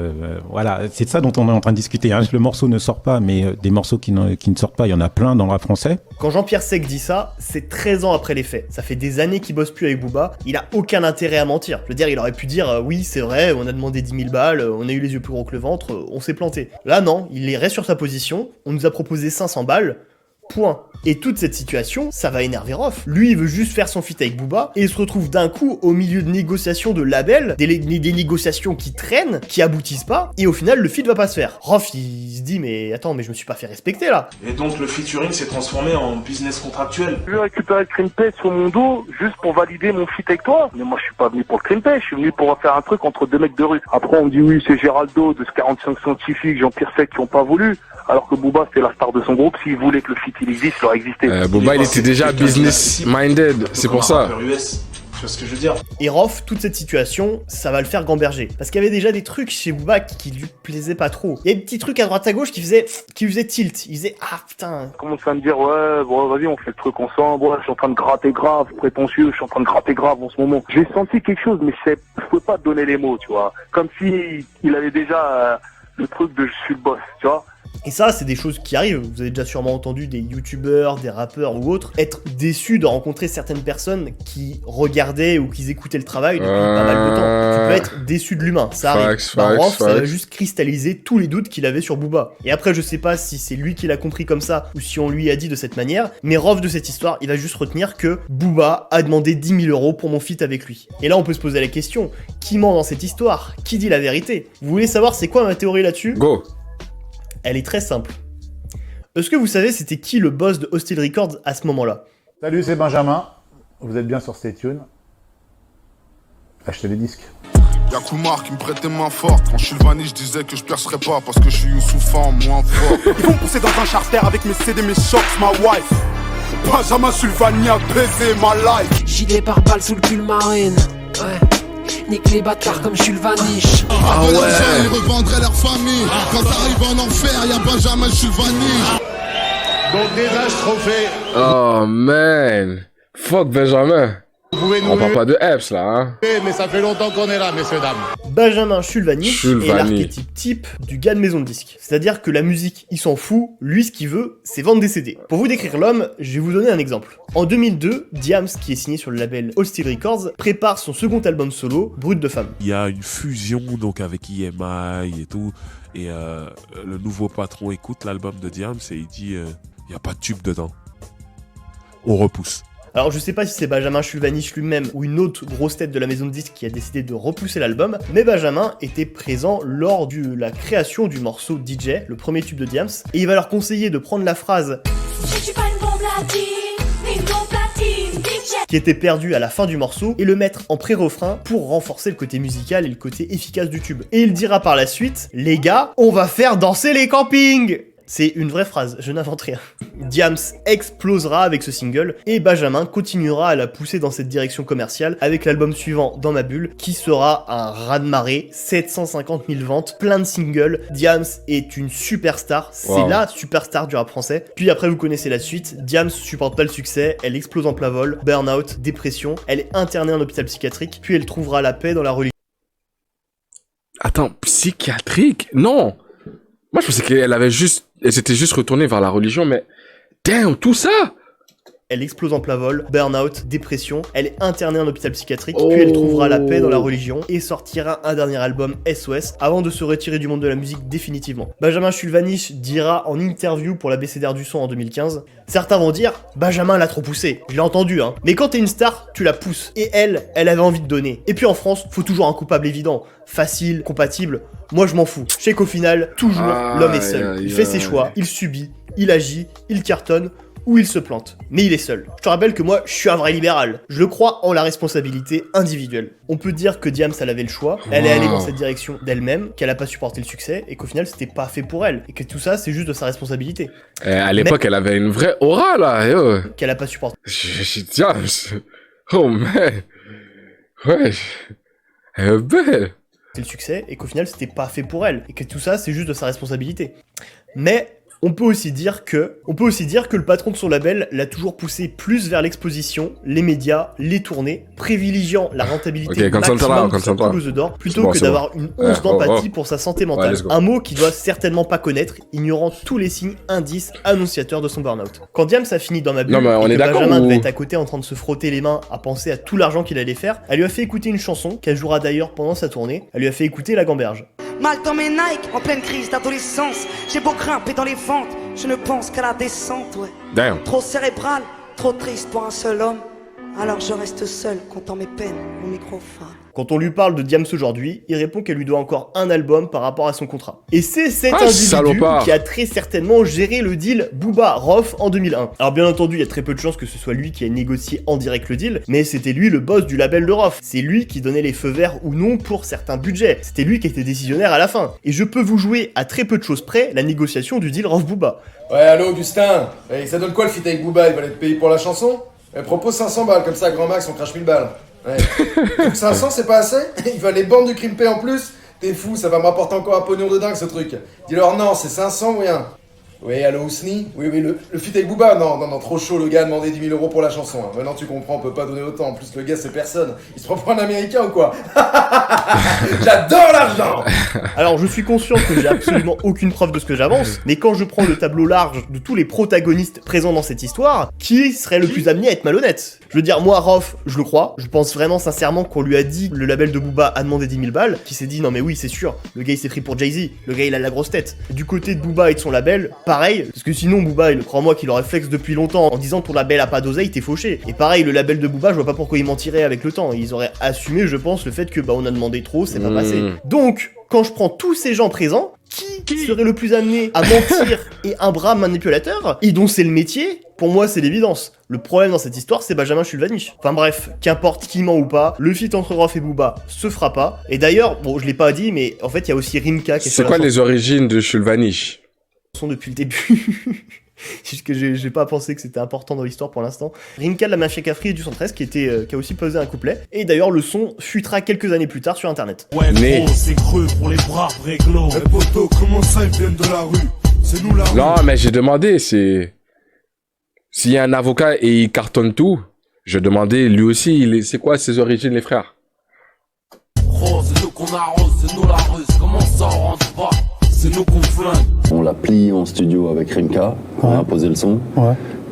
Speaker 19: voilà, c'est de ça dont on est en train de discuter. Hein. Le morceau ne sort pas, mais des morceaux qui ne sortent pas, il y en a plein dans le rap français.
Speaker 2: Quand Jean-Pierre Sec dit ça, c'est 13 ans après les faits. Ça fait des années qu'il bosse plus avec Booba, il a aucun intérêt à mentir. Je veux dire, il aurait pu dire, oui, c'est vrai, on a demandé 10 000 balles, on a eu les yeux plus gros que le ventre, on s'est planté. Là, non, il reste sur sa position, on nous a proposé 500 balles, point. Et toute cette situation, ça va énerver Rof. Lui, il veut juste faire son feat avec Booba, et il se retrouve d'un coup au milieu de négociations de labels, des négociations qui traînent, qui aboutissent pas, et au final, le feat va pas se faire. Rof, il se dit, mais attends, mais je me suis pas fait respecter, là.
Speaker 17: Et donc, le featuring s'est transformé en business contractuel.
Speaker 18: Je vais récupérer le Crimpay sur mon dos, juste pour valider mon feat avec toi. Mais moi, je suis pas venu pour le Crimpay, je suis venu pour faire un truc entre deux mecs de rue. Après, on me dit, oui, c'est Géraldo, de ce 45 Scientifique, Jean-Pierre Sec qui ont pas voulu. alors que Booba c'est la star de son groupe. S'il voulait que le feat il existe, il aurait existé.
Speaker 1: Booba il était déjà business minded, c'est pour ça.
Speaker 17: Tu vois ce que je veux dire?
Speaker 2: Et Rof, toute cette situation, ça va le faire gamberger. Parce qu'il y avait déjà des trucs chez Booba qui lui plaisaient pas trop. Il y a des petits trucs à droite à gauche qui faisaient tilt. Il faisait ah putain.
Speaker 18: Il commence à me dire ouais bon vas-y on fait le truc ensemble, ouais, je suis en train de gratter grave, prétentieux, je suis en train de gratter grave en ce moment. J'ai senti quelque chose mais je pouvais pas te donner les mots, tu vois. Comme si il avait déjà le truc de je suis le boss, tu vois.
Speaker 2: Et ça, c'est des choses qui arrivent. Vous avez déjà sûrement entendu des youtubeurs, des rappeurs ou autres être déçus de rencontrer certaines personnes qui regardaient ou qui écoutaient le travail depuis pas mal de temps. Tu peux être déçu de l'humain, ça arrive. Rof, ça va juste cristalliser tous les doutes qu'il avait sur Booba. Et après, je sais pas si c'est lui qui l'a compris comme ça ou si on lui a dit de cette manière, mais Rof de cette histoire, il va juste retenir que Booba a demandé 10 000 € pour mon feat avec lui. Et là, on peut se poser la question, qui ment dans cette histoire? Qui dit la vérité? Vous voulez savoir c'est quoi ma théorie là-dessus?
Speaker 1: Go.
Speaker 2: Elle est très simple. Est-ce que vous savez c'était qui le boss de Hostile Records à ce moment-là?
Speaker 20: Salut, c'est Benjamin. Vous êtes bien sur Stay Tune. Achetez les disques.
Speaker 5: Y'a Koumar qui me prêtait main forte. Quand je suis le vanille, je disais que je percerais pas parce que je suis Youssoufa en moins fort.
Speaker 16: Ils vont me pousser dans un charter avec mes CD, mes shorts, ma wife. Benjamin Sulvani a baisé ma life.
Speaker 21: Gilet par balle sous le pull marine. Ouais. Nique les bâtards comme je suis le vaniche.
Speaker 5: Ah ouais. Ils revendraient leur famille. Quand t'arrives en enfer, y'a Benjamin Sulvani.
Speaker 16: Donc déjà je trophée.
Speaker 1: Oh man. Fuck Benjamin. On parle pas de Epps là, hein.
Speaker 16: Mais ça fait longtemps qu'on est là, messieurs, dames.
Speaker 2: Benjamin Sulvani est l'archétype type du gars de maison de disque. C'est-à-dire que la musique, il s'en fout, lui ce qu'il veut, c'est vendre des CD. Pour vous décrire l'homme, je vais vous donner un exemple. En 2002, Diams, qui est signé sur le label Hostile Records, prépare son second album solo, Brut de Femme.
Speaker 22: Il y a une fusion donc avec EMI et tout, et le nouveau patron écoute l'album de Diams et il dit il y a pas de tube dedans. On repousse.
Speaker 2: Alors je sais pas si c'est Benjamin Sulvani lui-même ou une autre grosse tête de la maison de disques qui a décidé de repousser l'album, mais Benjamin était présent lors de la création du morceau DJ, le premier tube de Diams, et il va leur conseiller de prendre la phrase « Je suis pas une bombe latine, mais une bombe platine, DJ » qui était perdue à la fin du morceau, et le mettre en pré-refrain pour renforcer le côté musical et le côté efficace du tube. Et il dira par la suite « Les gars, on va faire danser les campings !» C'est une vraie phrase, je n'invente rien. Diams explosera avec ce single, et Benjamin continuera à la pousser dans cette direction commerciale avec l'album suivant, Dans ma bulle, qui sera un raz-de-marée, 750 000 ventes, plein de singles. Diams est une superstar, c'est la superstar du rap français. Puis après vous connaissez la suite, Diams supporte pas le succès, elle explose en plein vol, burn-out, dépression, elle est internée en hôpital psychiatrique, puis elle trouvera la paix dans la religion.
Speaker 1: Attends, psychiatrique? Non! Moi je pensais elle s'était juste retournée vers la religion, mais damn, tout ça!
Speaker 2: Elle explose en plein vol, burn-out, dépression, elle est internée en hôpital psychiatrique, puis elle trouvera la paix dans la religion et sortira un dernier album, SOS, avant de se retirer du monde de la musique définitivement. Benjamin Sulvani dira en interview pour l'ABCDR du son en 2015, certains vont dire « Benjamin l'a trop poussé, je l'ai entendu hein, mais quand t'es une star, tu la pousses. Et elle avait envie de donner. Et puis en France, faut toujours un coupable évident, facile, compatible, moi je m'en fous. Je sais qu'au final, toujours l'homme est seul. Il fait ses choix, il subit, il agit, il cartonne, ou il se plante, mais il est seul. Je te rappelle que moi, je suis un vrai libéral. Je crois en la responsabilité individuelle. On peut dire que Diams, elle avait le choix, elle est allée dans cette direction d'elle-même, qu'elle a pas supporté le succès, et qu'au final, c'était pas fait pour elle, et que tout ça, c'est juste de sa responsabilité.
Speaker 1: À l'époque, elle avait une vraie aura, là, yo.
Speaker 2: Qu'elle a pas supporté.
Speaker 1: Diams. Oh, man. Ouais. Elle est belle.
Speaker 2: C'est le succès, et qu'au final, c'était pas fait pour elle, et que tout ça, c'est juste de sa responsabilité. Mais on peut aussi dire que le patron de son label l'a toujours poussé plus vers l'exposition, les médias, les tournées, privilégiant la rentabilité maximum de sa pelouse d'or, plutôt que d'avoir une once d'empathie pour sa santé mentale. Un mot qu'il doit certainement pas connaître, ignorant tous les signes, indices, annonciateurs de son burn-out. Quand Diams a fini dans ma bulle, et que Benjamin devait être à côté en train de se frotter les mains à penser à tout l'argent qu'il allait faire, elle lui a fait écouter une chanson qu'elle jouera d'ailleurs pendant sa tournée, elle lui a fait écouter La Gamberge.
Speaker 23: Mal dans mes Nike, en pleine crise d'adolescence. J'ai beau grimper dans les ventes, je ne pense qu'à la descente, ouais.
Speaker 1: Damn.
Speaker 23: Trop cérébral, trop triste pour un seul homme. Alors je reste seul, comptant mes peines au microphone.
Speaker 2: Quand on lui parle de Diams aujourd'hui, il répond qu'elle lui doit encore un album par rapport à son contrat. Et c'est cet individu
Speaker 1: salopard
Speaker 2: qui a très certainement géré le deal Booba-Rof en 2001. Alors bien entendu, il y a très peu de chances que ce soit lui qui ait négocié en direct le deal, mais c'était lui le boss du label de Rof. C'est lui qui donnait les feux verts ou non pour certains budgets. C'était lui qui était décisionnaire à la fin. Et je peux vous jouer à très peu de choses près la négociation du deal Rof-Booba.
Speaker 4: Ouais, allô Augustin, ça donne quoi le feat avec Booba? Il va être payé pour la chanson? Elle propose 500 balles, comme ça à grand max on crache 1000 balles. Ouais. Donc 500 c'est pas assez? Il va les bandes du Crimpé en plus? T'es fou, ça va me rapporter encore un pognon de dingue ce truc. Dis-leur non, c'est 500 ou rien? Oui, allô Ousni? Oui, le feat avec Booba? Non, trop chaud, le gars a demandé 10 000 € pour la chanson. Hein. Maintenant tu comprends, on peut pas donner autant. En plus le gars c'est personne. Il se prend pour un américain ou quoi? J'adore l'argent!
Speaker 2: Alors je suis conscient que j'ai absolument aucune preuve de ce que j'avance, mais quand je prends le tableau large de tous les protagonistes présents dans cette histoire, qui serait le plus amené à être malhonnête? Je veux dire, moi, Rof, je le crois, je pense vraiment sincèrement qu'on lui a dit, le label de Booba a demandé 10 000 balles, qui s'est dit non mais oui c'est sûr, le gars il s'est pris pour Jay-Z, le gars il a la grosse tête. Du côté de Booba et de son label, pareil, parce que sinon Booba, crois-moi qu'il aurait flex depuis longtemps en disant ton label a pas d'oseille, t'es fauché. Et pareil, le label de Booba, je vois pas pourquoi ils mentiraient avec le temps, ils auraient assumé je pense le fait que on a demandé trop, c'est pas passé. Donc, quand je prends tous ces gens présents, qui serait le plus amené à mentir et un bras manipulateur, et dont c'est le métier, pour moi c'est l'évidence. Le problème dans cette histoire, c'est Benjamin Chulvanish. Enfin bref, qu'importe qui ment ou pas, le feat entre Rof et Booba se fera pas. Et d'ailleurs, bon, je l'ai pas dit, mais en fait, il y a aussi Rimka qui est
Speaker 1: C'est quoi les origines de Chulvanish?
Speaker 2: Depuis le début. Juste que j'ai pas pensé que c'était important dans l'histoire pour l'instant. Rimka de la Mafia Cafri et du 113 qui a aussi posé un couplet. Et d'ailleurs, le son fuitera quelques années plus tard sur internet.
Speaker 16: Ouais, gros, c'est creux pour les braves réglos. Les potos, comment ça, ils viennent de la rue? C'est nous la rue.
Speaker 1: Non, mais j'ai demandé, s'il y a un avocat et il cartonne tout, je demandais lui aussi, c'est quoi ses origines, les frères?
Speaker 5: Oh, c'est nous qu'on arrose, c'est nous la ruse, comment ça on rentre pas? C'est nous qu'on flingue.
Speaker 6: On l'a plié en studio avec Rimka, on a posé le son,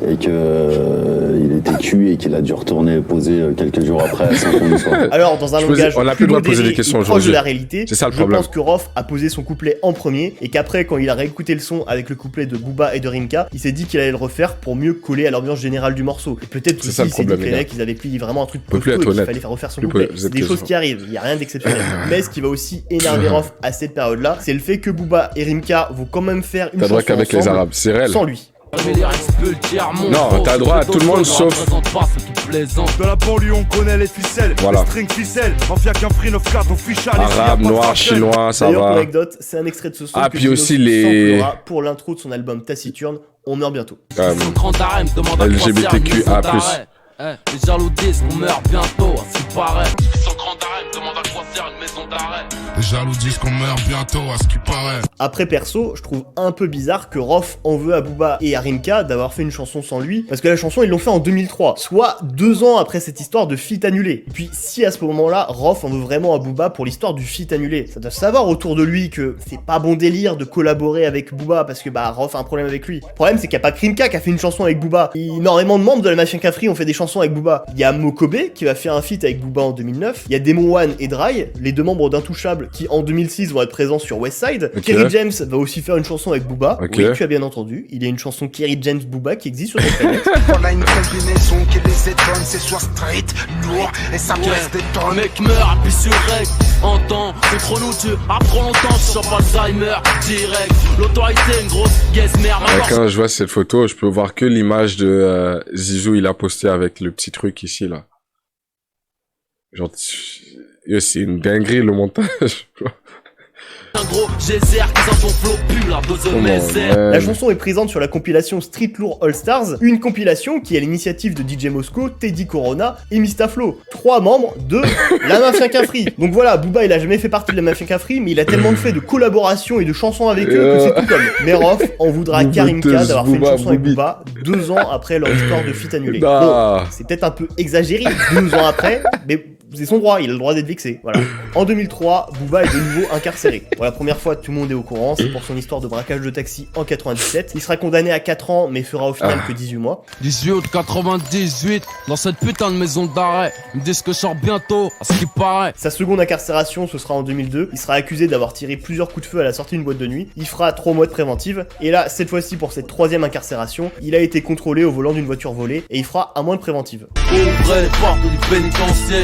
Speaker 6: et qu'il était cuit et qu'il a dû retourner poser quelques jours après à Saint-Denis.
Speaker 2: Alors, dans un langage
Speaker 1: on a plus le droit de poser des questions
Speaker 2: proche de la réalité,
Speaker 1: c'est ça le
Speaker 2: je
Speaker 1: problème.
Speaker 2: pense que Rof a posé son couplet en premier, et qu'après, quand il a réécouté le son avec le couplet de Booba et de Rimka, il s'est dit qu'il allait le refaire pour mieux coller à l'ambiance générale du morceau. Et peut-être aussi, il s'est dit que les mecs, ils avaient plié vraiment un truc costaud et qu'il fallait faire refaire son couplet. C'est des choses qui arrivent, il y a rien d'exceptionnel. Mais ce qui va aussi énerver Rof à cette période-là, c'est le fait que Booba et Rimka vont quand même faire une chanson
Speaker 1: qu'avec les Arabes, c'est réel.
Speaker 2: Sans lui.
Speaker 1: Non, t'as droit à tout le monde sauf.
Speaker 16: De la banlieue, on connaît les ficelles.
Speaker 1: Voilà.
Speaker 16: Les string ficelles. Mafia Cafri 9-4, on fiche à
Speaker 1: Arabe, noir, chinois, ça
Speaker 2: D'ailleurs,
Speaker 1: va.
Speaker 2: pour l'anecdote, c'est un extrait de ce son
Speaker 1: Ah,
Speaker 2: que
Speaker 1: puis aussi les.
Speaker 2: pour l'intro de son album Taciturne. On meurt bientôt.
Speaker 1: LGBTQA+.
Speaker 5: Les jaloux disent qu'on meurt bientôt, à ce qui paraît. Sans grand arrêt, demande à quoi sert une maison d'arrêt.
Speaker 12: Les jaloux disent qu'on meurt bientôt, à ce qui paraît.
Speaker 2: Après perso, je trouve un peu bizarre que Rof en veut à Booba et à Rimka d'avoir fait une chanson sans lui, parce que la chanson ils l'ont fait en 2003, soit 2 ans après cette histoire de feat annulé. Et puis si à ce moment-là, Rof en veut vraiment à Booba pour l'histoire du feat annulé, ça doit savoir autour de lui que c'est pas bon délire de collaborer avec Booba, parce que Rof a un problème avec lui. Le problème c'est qu'il y a pas que Rimka qui a fait une chanson avec Booba, énormément de membres de la Mafia Cafri ont fait des chansons avec Booba. Il y a Mokobe qui va faire un feat avec Booba en 2009, il y a Demon One et Dry, les 2 membres d'Intouchable qui en 2006 vont être présents sur Westside. Kerry James va aussi faire une chanson avec Booba. Oui, tu as bien entendu, il y a une chanson Kerry James Booba qui existe sur cette planète.
Speaker 3: On a une combinaison qui les étonne, c'est soit street, lourd, et ça pèse des tonnes.
Speaker 5: Un mec meurt, appuie sur rec, entend, contre nous tu apprends longtemps, je chope Alzheimer, direct. L'autorité, une grosse guesse merde.
Speaker 1: Quand je vois cette photo, je peux voir que l'image de Zizou, il a posté avec le petit truc ici, là. Genre, c'est une dinguerie, le montage.
Speaker 5: Un gros geyser qui sent ton flow pue la dose de misère.
Speaker 2: La chanson est présente sur la compilation Street Lourd All Stars, une compilation qui est à l'initiative de DJ Mosco, Teddy Corona et Mistaflo, 3 membres de la Mafia Cafri. Donc voilà, Booba il a jamais fait partie de la Mafia Cafri, mais il a tellement fait de collaborations et de chansons avec eux que c'est tout comme. Mais Rof en voudra Karimka d'avoir fait une chanson avec Booba 2 ans après leur histoire de feat annulé. Bon, c'est peut-être un peu exagéré 2 ans après, mais c'est son droit, il a le droit d'être vexé, voilà. En 2003, Booba est de nouveau incarcéré. Pour la première fois, tout le monde est au courant, c'est pour son histoire de braquage de taxi en 97. Il sera condamné à 4 ans, mais fera au final que 18 mois.
Speaker 5: 18 août 98, dans cette putain de maison d'arrêt. Ils me disent que je sors bientôt, à ce qui paraît.
Speaker 2: Sa seconde incarcération, ce sera en 2002. Il sera accusé d'avoir tiré plusieurs coups de feu à la sortie d'une boîte de nuit. Il fera 3 mois de préventive. Et là, cette fois-ci, pour cette 3e incarcération, il a été contrôlé au volant d'une voiture volée et il fera 1 mois de préventive.
Speaker 5: Ouvrez les portes du pénitencier.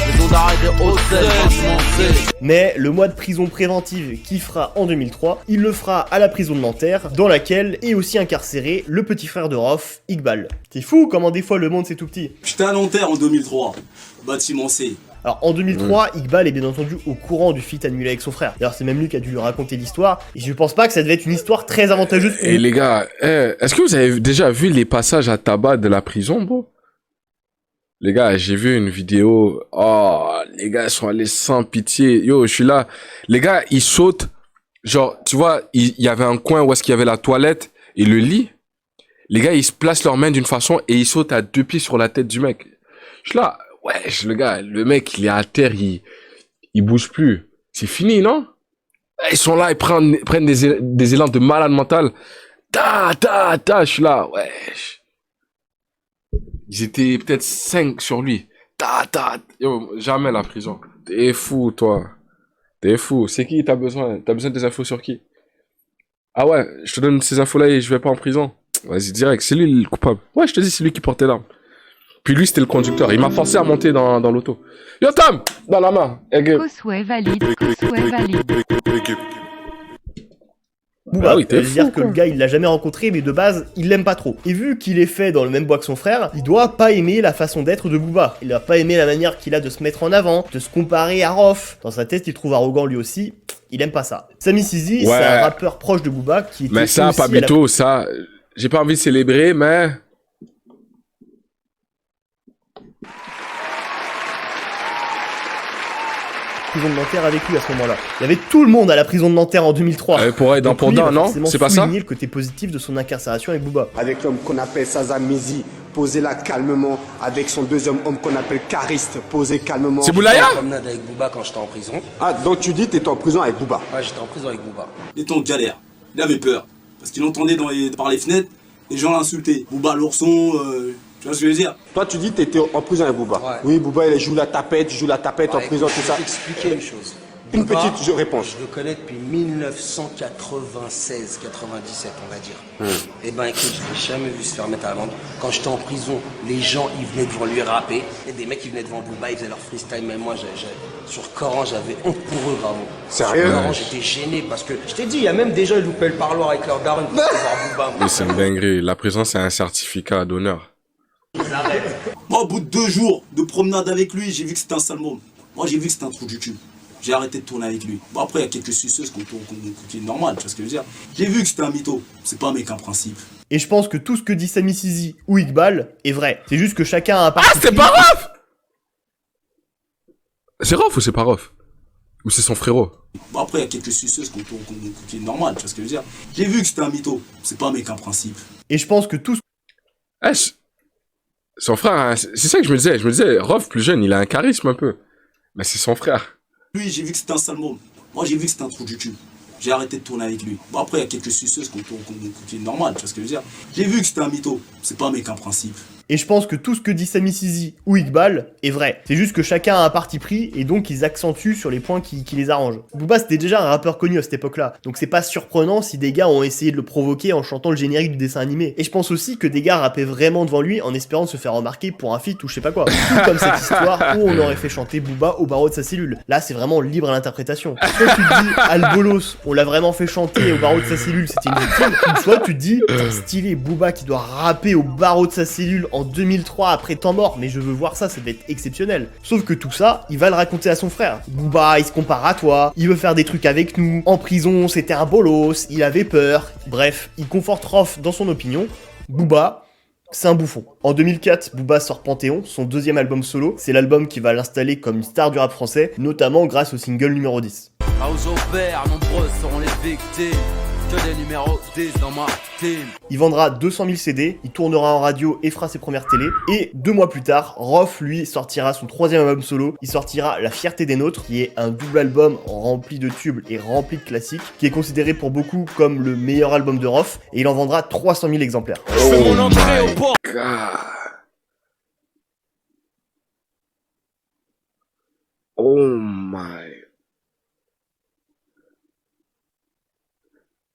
Speaker 5: Maison d'arrêt des hôtels, franchement c'est...
Speaker 2: Mais le mois de prison préventive qu'il fera en 2003, il le fera à la prison de Nanterre, dans laquelle est aussi incarcéré le petit frère de Rof, Iqbal. C'est fou comment des fois le monde c'est tout petit.
Speaker 8: J'étais à Nanterre en 2003, bâtiment C.
Speaker 2: Alors en 2003, Iqbal est bien entendu au courant du feat annulé avec son frère. D'ailleurs c'est même lui qui a dû lui raconter l'histoire, et je pense pas que ça devait être une histoire très avantageuse pour
Speaker 1: Et
Speaker 2: lui.
Speaker 1: les gars, est-ce que vous avez déjà vu les passages à tabac de la prison, bro? Les gars, j'ai vu une vidéo. Oh, les gars, ils sont allés sans pitié. Yo, je suis là. Les gars, ils sautent. Genre, tu vois, il y avait un coin où est-ce qu'il y avait la toilette et le lit. Les gars, ils se placent leurs mains d'une façon et ils sautent à 2 pieds sur la tête du mec. Je suis là. Wesh, le mec, il est à terre, il bouge plus. C'est fini, non? Ils sont là, ils prennent des élans de malade mental. Je suis là. Wesh. Ils étaient peut-être 5 sur lui. Yo, jamais la prison. T'es fou, toi. T'es fou. C'est qui t'as besoin? T'as besoin des infos sur qui? Ah ouais, je te donne ces infos-là et je vais pas en prison. Vas-y, direct. C'est lui le coupable. Ouais, je te dis, c'est lui qui portait l'arme. Puis lui, c'était le conducteur. Il m'a forcé à monter dans l'auto. Yo, Tam! Dans la main.
Speaker 9: Cosway valide, Cosway valide.
Speaker 2: Booba,
Speaker 1: Ah oui, t'es
Speaker 2: c'est-à-dire
Speaker 1: fou,
Speaker 2: que
Speaker 1: quoi.
Speaker 2: le gars il l'a jamais rencontré mais de base il l'aime pas trop. Et vu qu'il est fait dans le même bois que son frère, il doit pas aimer la façon d'être de Booba. Il doit pas aimer la manière qu'il a de se mettre en avant, de se comparer à Rof. Dans sa tête il trouve arrogant lui aussi, il aime pas ça. Sami Sizi,
Speaker 1: Ouais.
Speaker 2: c'est un rappeur proche de Booba qui était
Speaker 1: Mais ça,
Speaker 2: aussi à la
Speaker 1: Pabito, ça, j'ai pas envie de célébrer, mais...
Speaker 2: prison de Nanterre avec lui à ce moment-là. Il y avait tout le monde à la prison de Nanterre en 2003.
Speaker 1: Pour être dans
Speaker 2: Donc lui,
Speaker 1: Pondin,
Speaker 2: il va
Speaker 1: non?
Speaker 2: forcément
Speaker 1: C'est pas ça?
Speaker 2: souligner le côté positif de son incarcération avec Booba.
Speaker 10: Avec l'homme qu'on appelle Sazamizi, posé là calmement, avec son deuxième homme qu'on appelle Cariste, posé calmement.
Speaker 1: C'est Boulaya?
Speaker 10: J'étais en promenade avec Booba quand j'étais en prison. Ah, donc tu dis que t'étais en prison avec Booba?
Speaker 8: Ouais, j'étais en prison avec Booba. Il était en galère. Il avait peur. Parce qu'il entendait par les fenêtres, les gens l'insultaient. Booba l'ourson, tu vois ce que je veux dire?
Speaker 10: Toi tu dis que t'étais en prison avec Booba? Ouais. Oui, Booba il joue la tapette en prison, tout ça.
Speaker 18: Je vais t'expliquer une chose.
Speaker 10: Une
Speaker 18: Booba,
Speaker 10: petite réponse.
Speaker 18: Je le connais depuis 1996-97, on va dire. Eh ben écoute, je l'ai jamais vu se faire mettre à l'amende. Quand j'étais en prison, les gens ils venaient devant lui rapper. Et des mecs qui venaient devant Booba, ils faisaient leur freestyle. Mais moi, sur Coran, j'avais honte pour eux, vraiment.
Speaker 10: Sérieux?
Speaker 18: Sur Coran, j'étais gêné parce que, je t'ai dit, il y a même des gens, ils loupaient le parloir avec leur daronne pour voir Booba.
Speaker 1: Oui, c'est une dinguerie. La prison, c'est un certificat d'honneur.
Speaker 8: Moi, au bout de 2 jours de promenade avec lui, j'ai vu que c'était un sale môme. Moi, j'ai vu que c'était un trou du cul. J'ai arrêté de tourner avec lui. Bon, après, il y a quelques suceuses qui est normal, tu vois ce que je veux dire. J'ai vu que c'était un mytho. C'est pas un mec, un principe.
Speaker 2: Et je pense que tout ce que dit Sami Sizi ou Iqbal est vrai. C'est juste que chacun a un parti.
Speaker 1: Ah, c'était pas Rof! C'est Rof ou c'est pas Rof? Ou c'est son frérot?
Speaker 8: Bon, après, il y a quelques suceuses qui est normal, tu vois ce que je veux dire. J'ai vu que c'était un mytho. C'est pas un mec, un principe.
Speaker 2: Et je pense que tout ce...
Speaker 1: Son frère, hein, c'est ça que je me disais. Je me disais, Rof, plus jeune, il a un charisme un peu. Mais c'est son frère.
Speaker 8: Lui, j'ai vu que c'était un sale môme. Moi, j'ai vu que c'était un trou du cul. J'ai arrêté de tourner avec lui. Bon, après, il y a quelques suceuses qui est normal, tu vois ce que je veux dire. J'ai vu que c'était un mytho. C'est pas un mec, un principe.
Speaker 2: Et je pense que tout ce que dit Sami Sizi ou Iqbal est vrai. C'est juste que chacun a un parti pris et donc ils accentuent sur les points qui les arrangent. Booba c'était déjà un rappeur connu à cette époque-là, donc c'est pas surprenant si des gars ont essayé de le provoquer en chantant le générique du dessin animé. Et je pense aussi que des gars rappaient vraiment devant lui en espérant se faire remarquer pour un feat ou je sais pas quoi. Tout comme cette histoire où on aurait fait chanter Booba au barreau de sa cellule. Là c'est vraiment libre à l'interprétation. Soit tu te dis Albolos, on l'a vraiment fait chanter au barreau de sa cellule, c'était une victime, ou soit tu te dis putain, stylé Booba qui doit rapper au barreau de sa cellule en 2003 après temps mort, mais je veux voir ça, ça va être exceptionnel. Sauf que tout ça, il va le raconter à son frère. Booba, il se compare à toi, il veut faire des trucs avec nous, en prison c'était un bolos, il avait peur, bref, il conforte Rof dans son opinion. Booba, c'est un bouffon. En 2004, Booba sort Panthéon, son deuxième album solo, c'est l'album qui va l'installer comme une star du rap français, notamment grâce au single numéro 10.
Speaker 5: House of Bear, nombreuses seront les victimes. Que des numéros 10 dans ma team.
Speaker 2: Il vendra 200 000 CD, il tournera en radio et fera ses premières télés. Et 2 mois plus tard, Rof, lui, sortira son 3e album solo. Il sortira La Fierté des Nôtres, qui est un double album rempli de tubes et rempli de classiques, qui est considéré pour beaucoup comme le meilleur album de Rof. Et il en vendra 300 000 exemplaires.
Speaker 5: Je fais mon entrée au port.
Speaker 1: Oh my.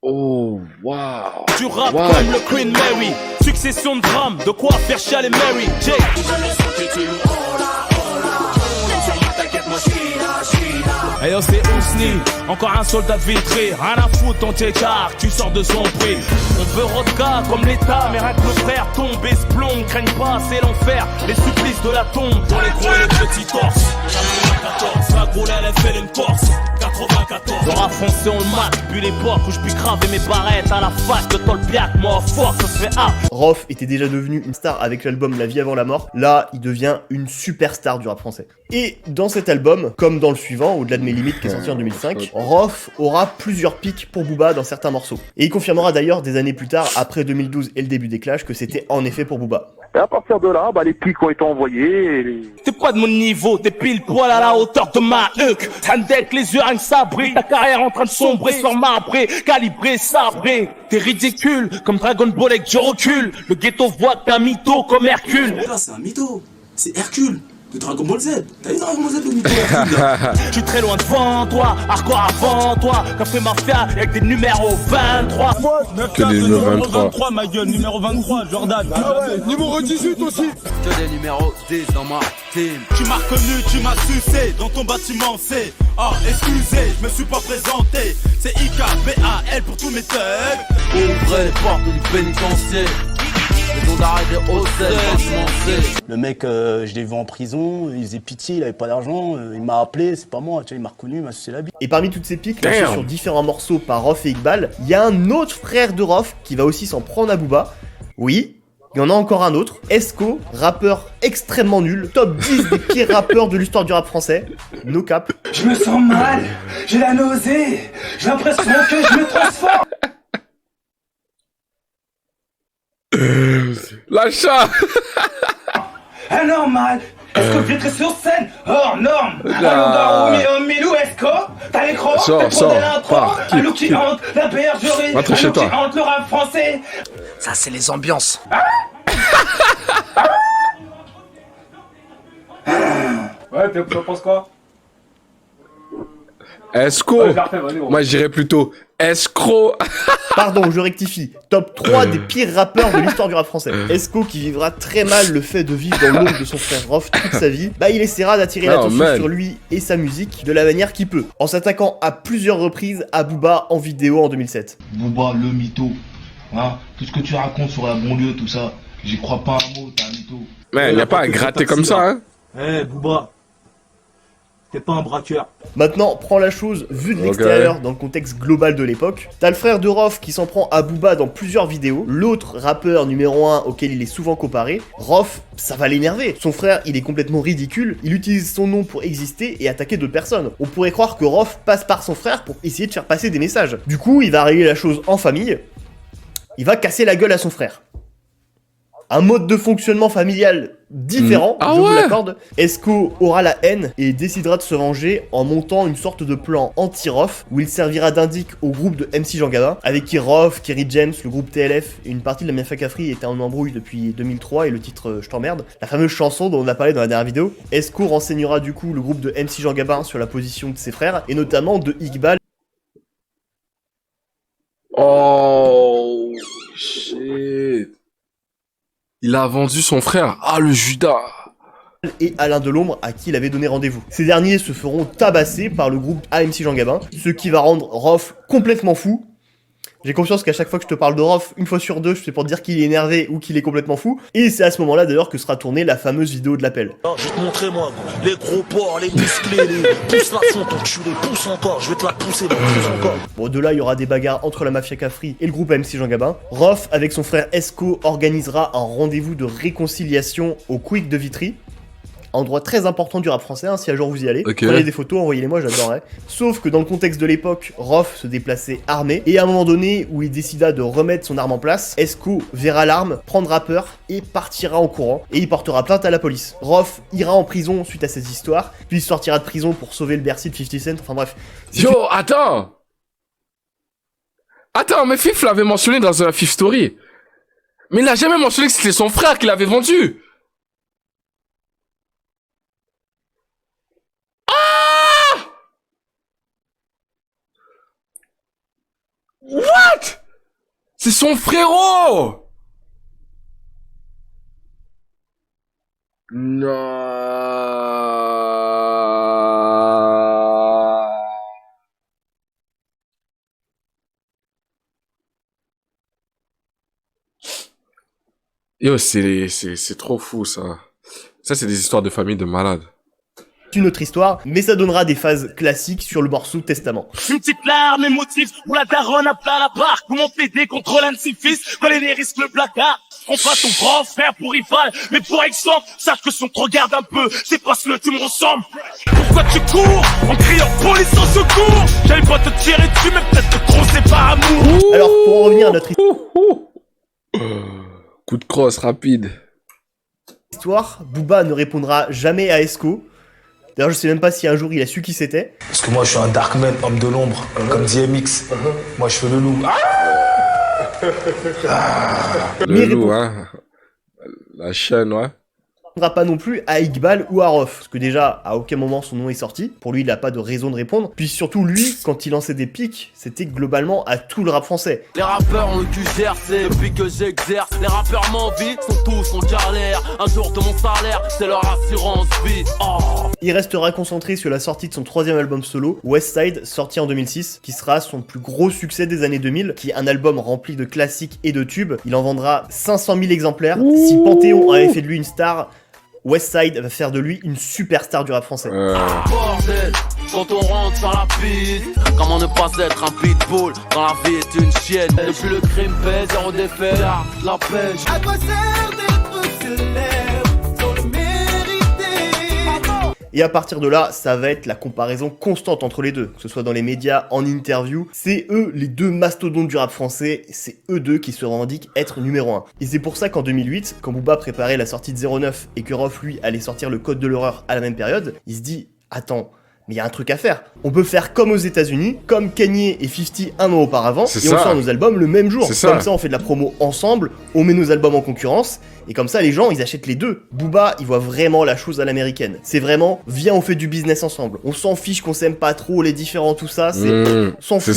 Speaker 1: Oh, wow.
Speaker 5: Tu rap
Speaker 1: Wow.
Speaker 5: comme le Queen Mary. Succession de drames, de quoi faire chialer Mary. Jay.
Speaker 12: Hey yo, c'est Ousni, encore un soldat de vitré. Rien à foutre, ton car tu sors de son prix. On veut Rodka comme l'État, mais rien que le frère tombe et se plombe. Craigne pas, c'est l'enfer, les supplices de la tombe. Pour les gros et les petits torses. 94, la groule elle fait une Corse. 94. Le rap français on le mate, depuis l'époque où je puis craver mes barrettes à la fac de Tolbiac. Moi, fuck, ça se fait hard.
Speaker 2: Rof était déjà devenu une star avec l'album La vie avant la mort. Là, il devient une superstar du rap français. Et dans cet album, comme dans le suivant, Au-delà de mes limites, qui est sorti en 2005, Rof aura plusieurs pics pour Booba dans certains morceaux. Et il confirmera d'ailleurs des années plus tard, après 2012 et le début des Clash, que c'était en effet pour Booba.
Speaker 18: Et à partir de là, les pics ont été envoyés. Et
Speaker 12: T'es pas de mon niveau, t'es pile poil à la hauteur de ma huc. Handek, les yeux rien que sabrés, ta carrière en train de sombrer, sur marbré, calibré, sabré. T'es ridicule, comme Dragon Ball avec du recul. Le ghetto voit que t'es un mytho comme Hercule.
Speaker 8: Là, c'est un mytho, c'est Hercule. De Dragon Ball Z. T'as vu Dragon Ball Z, le mytho Hercule là?
Speaker 12: Je suis très loin devant toi, hardcore avant toi. Café Mafia avec des numéros 23.
Speaker 1: Que des numéros 23.
Speaker 12: Ma gueule, numéro 23, Jordan.
Speaker 16: Ah ouais, numéro 18 aussi.
Speaker 5: Que des numéros 10 dans ma team.
Speaker 12: Tu m'as reconnu, tu m'as sucé dans ton bâtiment C. Ah, excusez, je me suis pas présenté. C'est IKBAL pour tous mes thugs.
Speaker 5: Ouvrez les portes du pénitencier. Les noms d'arrêt des hôtels, franchement c'est.
Speaker 11: Le mec, je l'ai vu en prison, il faisait pitié, il avait pas d'argent, il m'a appelé, c'est pas moi, tu vois, il m'a reconnu, il m'a sucé la bite.
Speaker 2: Et parmi toutes ces piques, lancées sur différents morceaux par Rof et Iqbal, il y a un autre frère de Rof qui va aussi s'en prendre à Booba. Oui, il y en a encore un autre, Esco, rappeur extrêmement nul, top 10 des pires rappeurs de l'histoire du rap français, no cap.
Speaker 13: Je me sens mal, j'ai la nausée, j'ai l'impression que je me transforme.
Speaker 1: L'achat.
Speaker 13: Anormal. Est-ce que vous êtes sur scène hors norme? Milou, Esco, t'as les crocs, t'as
Speaker 1: sors,
Speaker 13: l'intro, un loup qui hante, la bergerie,
Speaker 1: rentre chez
Speaker 13: un loup qui
Speaker 1: toi.
Speaker 13: hante le rap français.
Speaker 23: Ça, c'est les ambiances.
Speaker 17: Ouais, t'en penses quoi?
Speaker 1: Esco. Moi, je dirais plutôt escroc.
Speaker 2: Pardon, je rectifie. Top 3 des pires rappeurs de l'histoire du rap français. Esco, qui vivra très mal le fait de vivre dans l'ombre de son frère Rof toute sa vie, il essaiera d'attirer l'attention sur lui et sa musique de la manière qu'il peut, en s'attaquant à plusieurs reprises à Booba en vidéo en 2007.
Speaker 14: Booba, le mytho. Hein, tout ce que tu racontes sur la banlieue, tout ça, j'y crois pas un mot, t'es un mytho.
Speaker 1: Mais il n'y a pas à gratter comme ça, hein.
Speaker 13: Eh, Booba, t'es pas un braqueur.
Speaker 2: Maintenant, prends la chose vue de l'extérieur dans le contexte global de l'époque. T'as le frère de Rof qui s'en prend à Booba dans plusieurs vidéos, l'autre rappeur numéro 1 auquel il est souvent comparé. Rof, ça va l'énerver. Son frère, il est complètement ridicule, il utilise son nom pour exister et attaquer d'autres personnes. On pourrait croire que Rof passe par son frère pour essayer de faire passer des messages. Du coup, il va régler la chose en famille, il va casser la gueule à son frère. Un mode de fonctionnement familial différent, je vous l'accorde. Esco aura la haine et décidera de se venger en montant une sorte de plan anti-Rof où il servira d'indic au groupe de MC Jean Gabin, avec qui Rof, Kerry James, le groupe TLF et une partie de la Mafia Cafri étaient en embrouille depuis 2003 et le titre Je t'emmerde, la fameuse chanson dont on a parlé dans la dernière vidéo. Esco renseignera du coup le groupe de MC Jean Gabin sur la position de ses frères et notamment de Iqbal.
Speaker 1: Oh shit. Il a vendu son frère. Ah, le Judas.
Speaker 2: Et Alain Delombre à qui il avait donné rendez-vous. Ces derniers se feront tabasser par le groupe AMC Jean Gabin, ce qui va rendre Rof complètement fou. J'ai confiance qu'à chaque fois que je te parle de Rof, une fois sur deux, je fais pour dire qu'il est énervé ou qu'il est complètement fou. Et c'est à ce moment-là d'ailleurs que sera tournée la fameuse vidéo de l'appel.
Speaker 13: Je vais te montrer moi, les gros porcs, les musclés, les pousse la fond, t'enculé, pousse encore, je vais te la pousser, pousse encore.
Speaker 2: Bon, de là, il y aura des bagarres entre la Mafia Cafri et le groupe AMC Jean Gabin. Rof, avec son frère Esco, organisera un rendez-vous de réconciliation au Quick de Vitry. Endroit très important du rap français, si un jour vous y allez. Prenez des photos, envoyez-les-moi, j'adorerais. Sauf que dans le contexte de l'époque, Rof se déplaçait armé, et à un moment donné où il décida de remettre son arme en place, Esco verra l'arme, prendra peur, et partira en courant, et il portera plainte à la police. Rof ira en prison suite à ces histoires, puis il sortira de prison pour sauver le Bercy de 50 Cent, enfin bref.
Speaker 1: Yo, attends, mais Fif l'avait mentionné dans un Fif Story. Mais il n'a jamais mentionné que c'était son frère qui l'avait vendu. What? C'est son frérot! Non. Yo, c'est trop fou, ça. Ça, c'est des histoires de famille de malades.
Speaker 2: Une autre histoire, mais ça donnera des phases classiques sur le morceau Testament.
Speaker 12: Une petite larme émotive où la daronne a plein la barre. Comment t'aider contre l'un de ses fils, coller les risques le placard. On pas ton grand frère pour rival, mais pour exemple, sache que si on te regarde un peu, c'est parce que tu me ressembles. Pourquoi tu cours en criant police au secours? J'allais pas te tirer dessus, mais peut-être te crosser par amour.
Speaker 2: Alors, pour en revenir à notre
Speaker 1: Coup de crosse rapide.
Speaker 2: histoire, Booba ne répondra jamais à Esco. D'ailleurs, je sais même pas si un jour il a su qui c'était.
Speaker 13: Parce que moi je suis un Darkman, homme de l'ombre, comme dit MX. Moi je fais le loup.
Speaker 1: Le loup, hein. La chaîne, ouais.
Speaker 2: Il ne répondra pas non plus à Iqbal ou à Rof, parce que déjà, à aucun moment son nom est sorti. Pour lui, il n'a pas de raison de répondre. Puis surtout, lui, quand il lançait des pics, c'était globalement à tout le rap français.
Speaker 5: Les rappeurs ont le cul gercé depuis que j'exerce. Les rappeurs m'envient, sont tous en galère. Un jour de mon salaire, c'est leur assurance vie. Oh.
Speaker 2: Il restera concentré sur la sortie de son troisième album solo, Westside, sorti en 2006, qui sera son plus gros succès des années 2000, qui est un album rempli de classiques et de tubes. Il en vendra 500 000 exemplaires. Si Panthéon avait fait de lui une star, Westside va faire de lui une superstar du rap français.
Speaker 5: Bordel, quand on rentre sur la piste, comment ne pas être un pitbull quand la vie est une chienne. Depuis le crime paie, zéro défait, la pêche.
Speaker 21: À quoi sert d'être célèbre sans le mériter?
Speaker 2: Et à partir de là, ça va être la comparaison constante entre les deux, que ce soit dans les médias, en interview. C'est eux les deux mastodontes du rap français, c'est eux deux qui se revendiquent être numéro 1. Et c'est pour ça qu'en 2008, quand Booba préparait la sortie de 09 et que Rof lui allait sortir le Code de l'horreur à la même période, il se dit « Attends, mais il y a un truc à faire. On peut faire comme aux États-Unis, comme Kanye et 50 un an auparavant, et on sort nos albums le même jour. Comme ça, on fait de la promo ensemble, on met nos albums en concurrence, et comme ça, les gens, ils achètent les deux. Booba, il voit vraiment la chose à l'américaine. C'est vraiment, viens, on fait du business ensemble. On s'en fiche qu'on s'aime pas trop, les différents, tout ça, c'est... s'en fout,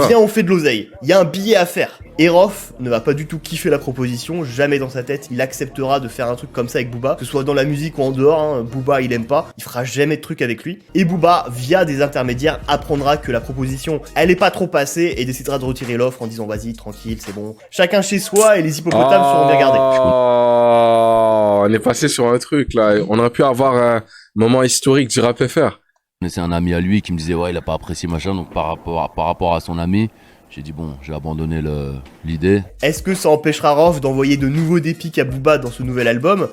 Speaker 2: viens, on fait de l'oseille. Il y a un billet à faire. Et Rof ne va pas du tout kiffer la proposition, jamais dans sa tête, il acceptera de faire un truc comme ça avec Booba, que ce soit dans la musique ou en dehors, hein. Booba, il aime pas, il fera jamais de truc avec lui. Et Booba, via des intermédiaires, apprendra que la proposition, elle est pas trop passée, et décidera de retirer l'offre en disant, vas-y, tranquille, c'est bon. Chacun chez soi, et les hippopotames seront bien gardés.
Speaker 1: On est passé sur un truc là, on aurait pu avoir un moment historique du rap FR.
Speaker 7: C'est un ami à lui qui me disait ouais il a pas apprécié machin, donc par rapport à son ami, j'ai dit bon j'ai abandonné l'idée.
Speaker 2: Est-ce que ça empêchera Rof d'envoyer de nouveaux dépics à Booba dans ce nouvel album?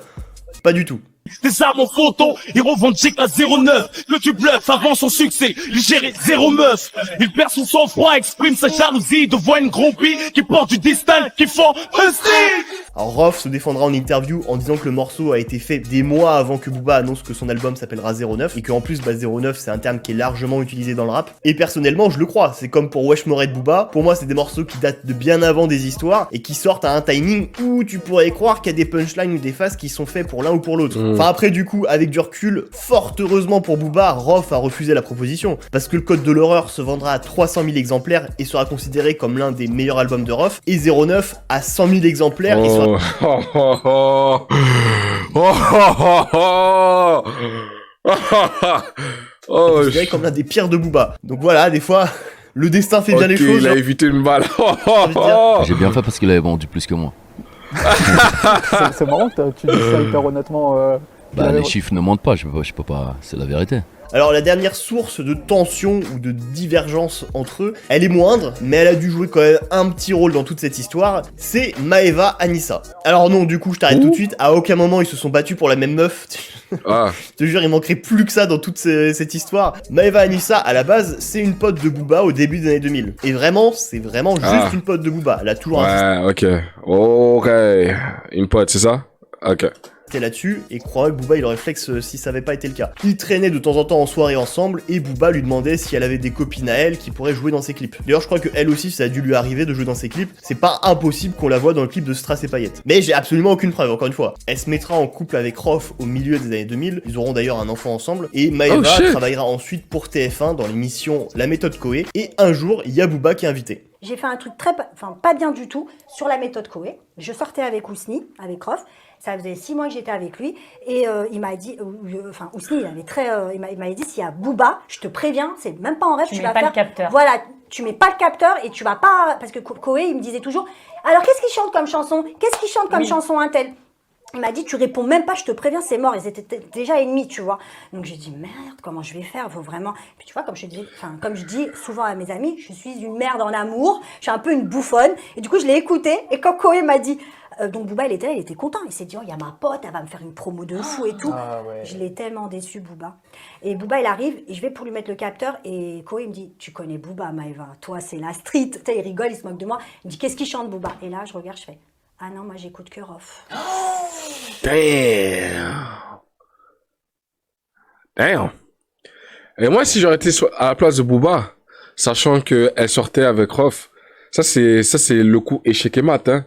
Speaker 2: Pas du tout.
Speaker 12: Des armes en photo, il revendique la 09. Que tu bluffes avant son succès, il gérait 0 meuf. Il perd son sang-froid, exprime sa jalousie devant une groupie qui porte du destin, qui font un style.
Speaker 2: Alors Rof se défendra en interview en disant que le morceau a été fait des mois avant que Booba annonce que son album s'appellera 09, et qu'en plus 09 c'est un terme qui est largement utilisé dans le rap. Et personnellement je le crois, c'est comme pour Wesh Moret de Booba, pour moi c'est des morceaux qui datent de bien avant des histoires, et qui sortent à un timing où tu pourrais croire qu'il y a des punchlines ou des phases qui sont faits pour l'un ou pour l'autre. Enfin après du coup, avec du recul, fort heureusement pour Booba, Rof a refusé la proposition, parce que le Code de l'horreur se vendra à 300 000 exemplaires et sera considéré comme l'un des meilleurs albums de Rof, et 09 à 100 000 exemplaires et sera... considéré comme l'un des pires de Booba. Donc voilà, des fois... Le destin fait bien les choses.
Speaker 1: Il a évité une balle.
Speaker 7: J'ai bien fait parce qu'il avait vendu plus que moi.
Speaker 15: C'est marrant que tu dis ça hyper honnêtement.
Speaker 7: Les chiffres ne mentent pas, je peux pas, c'est la vérité.
Speaker 2: Alors la dernière source de tension ou de divergence entre eux, elle est moindre, mais elle a dû jouer quand même un petit rôle dans toute cette histoire, c'est Maeva Anissa. Alors non, du coup je t'arrête tout de suite, à aucun moment ils se sont battus pour la même meuf. Je te jure, il manquerait plus que ça dans toute cette histoire. Maeva Anissa, à la base, c'est une pote de Booba au début des années 2000. Et vraiment, c'est vraiment juste une pote de Booba, elle a toujours insisté.
Speaker 1: Ok, une pote, c'est ça? Ok.
Speaker 2: Là-dessus, et crois que Booba il aurait flex si ça avait pas été le cas. Ils traînaient de temps en temps en soirée ensemble, et Booba lui demandait si elle avait des copines à elle qui pourraient jouer dans ses clips. D'ailleurs je crois que elle aussi ça a dû lui arriver de jouer dans ses clips, c'est pas impossible qu'on la voit dans le clip de Strass et Paillettes. Mais j'ai absolument aucune preuve, encore une fois. Elle se mettra en couple avec Rof au milieu des années 2000, ils auront d'ailleurs un enfant ensemble, et Maeva travaillera ensuite pour TF1 dans l'émission La Méthode Koé, et un jour il y a Booba qui est invité.
Speaker 19: J'ai fait un truc pas bien du tout sur La Méthode Koé. Je sortais avec Ousni, avec Rof, Ça faisait 6 mois que j'étais avec lui. Et il m'a dit, enfin, Ousni, il avait il m'avait dit, s'il y a Booba, je te préviens, c'est même pas en rêve, tu vas
Speaker 20: pas
Speaker 19: faire.
Speaker 20: le capteur.
Speaker 19: Voilà, tu mets pas le capteur et tu vas pas. Parce que Koé, il me disait toujours, alors qu'est-ce qu'il chante comme chanson? Qu'est-ce qu'il chante comme chanson un tel? Il m'a dit, tu réponds même pas, je te préviens, c'est mort. Ils étaient déjà ennemis, tu vois. Donc j'ai dit, merde, comment je vais faire? Faut vraiment. Puis tu vois, comme je dis souvent à mes amis, je suis une merde en amour, je suis un peu une bouffonne. Et du coup, je l'ai écouté. Et quand Koé m'a dit, donc Booba, il était là, il était content. Il s'est dit, oh, il y a ma pote, elle va me faire une promo de fou et tout.
Speaker 15: Ah, ouais.
Speaker 19: Je l'ai tellement déçu, Booba. Et Booba, il arrive, et je vais pour lui mettre le capteur. Et Koé, il me dit, tu connais Booba, Maëva. Toi, c'est la street. Tu sais, il rigole, il se moque de moi. Il me dit, qu'est-ce qu'il chante, Booba? Et là, je regarde, je fais, ah non, moi, j'écoute que Rof.
Speaker 1: Damn. Et moi, si j'aurais été à la place de Booba, sachant qu'elle sortait avec Rof, ça c'est le coup échec et mat, hein.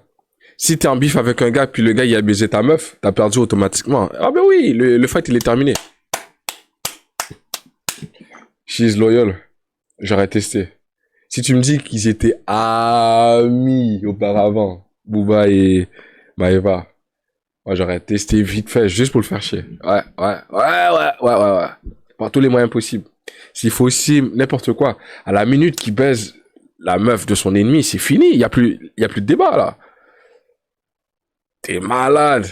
Speaker 1: Si t'es en bif avec un gars, puis le gars il a baisé ta meuf, t'as perdu automatiquement. Ah ben oui, le fight il est terminé. She's loyal. J'aurais testé. Si tu me dis qu'ils étaient amis auparavant, Booba et Maëva, moi j'aurais testé vite fait, juste pour le faire chier. Ouais. Par tous les moyens possibles. S'il faut aussi n'importe quoi, à la minute qu'il baise la meuf de son ennemi, c'est fini, il y a plus de débat là. T'es malade.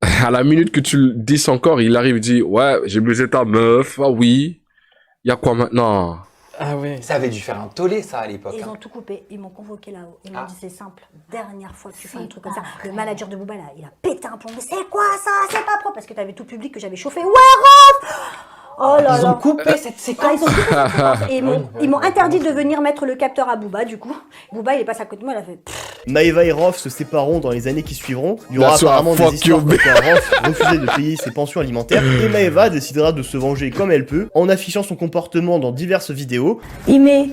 Speaker 1: À la minute que tu le dis encore, il arrive et dit, ouais, j'ai baisé ta meuf, ah oui. Il y a quoi maintenant?
Speaker 22: Ah ouais. Ça avait dû faire un tollé, ça, à l'époque.
Speaker 19: Ils ont tout coupé. Ils m'ont convoqué là-haut. Ils m'ont dit, c'est simple. Dernière fois que tu fais un truc comme ça. Le manager de Booba, là, il a pété un plomb. Mais c'est quoi ça? C'est pas propre. Parce que t'avais tout public que j'avais chauffé. Ouais, Rof! Oh là là.
Speaker 22: Ils ont coupé cette séquence.
Speaker 19: Ils ont coupé cette séquence. Et ils m'ont interdit de venir mettre le capteur à Booba, du coup. Booba, il est passé à côté de moi, il a fait...
Speaker 2: Maëva et Rof se sépareront dans les années qui suivront. Il y aura apparemment des histoires comme quoi Rof refusait de payer ses pensions alimentaires et Maëva décidera de se venger comme elle peut en affichant son comportement dans diverses vidéos.
Speaker 19: Il met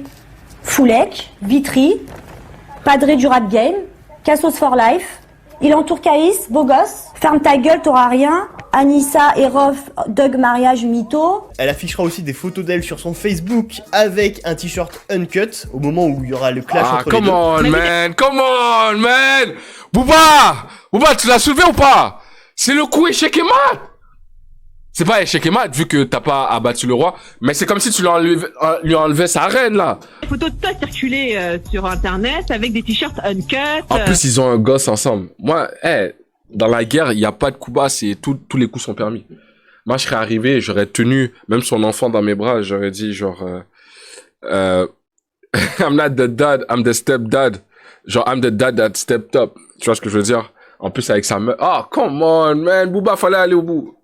Speaker 19: Foulek, Vitry, Padré du rap game, Cassos for life. Il entoure Caïs, beau gosse. Ferme ta gueule, t'auras rien. Anissa et Rof, Doug mariage mytho.
Speaker 2: Elle affichera aussi des photos d'elle sur son Facebook avec un t-shirt uncut au moment où il y aura le clash entre les deux.
Speaker 1: Come on, man! Booba, tu l'as soulevé ou pas? C'est le coup échec et mat! C'est pas échec et mat, vu que t'as pas abattu le roi, mais c'est comme si tu lui enlevais sa reine, là.
Speaker 24: Des photos de toi circuler sur internet avec des t-shirts uncut.
Speaker 1: En plus, ils ont un gosse ensemble. Moi, dans la guerre, il y a pas de coup bas, tous les coups sont permis. Moi, je serais arrivé, j'aurais tenu même son enfant dans mes bras, j'aurais dit genre, I'm not the dad, I'm the stepdad. Genre, I'm the dad that stepped up. Tu vois ce que je veux dire? En plus, avec sa meuf. Oh, come on, man, Booba, fallait aller au bout.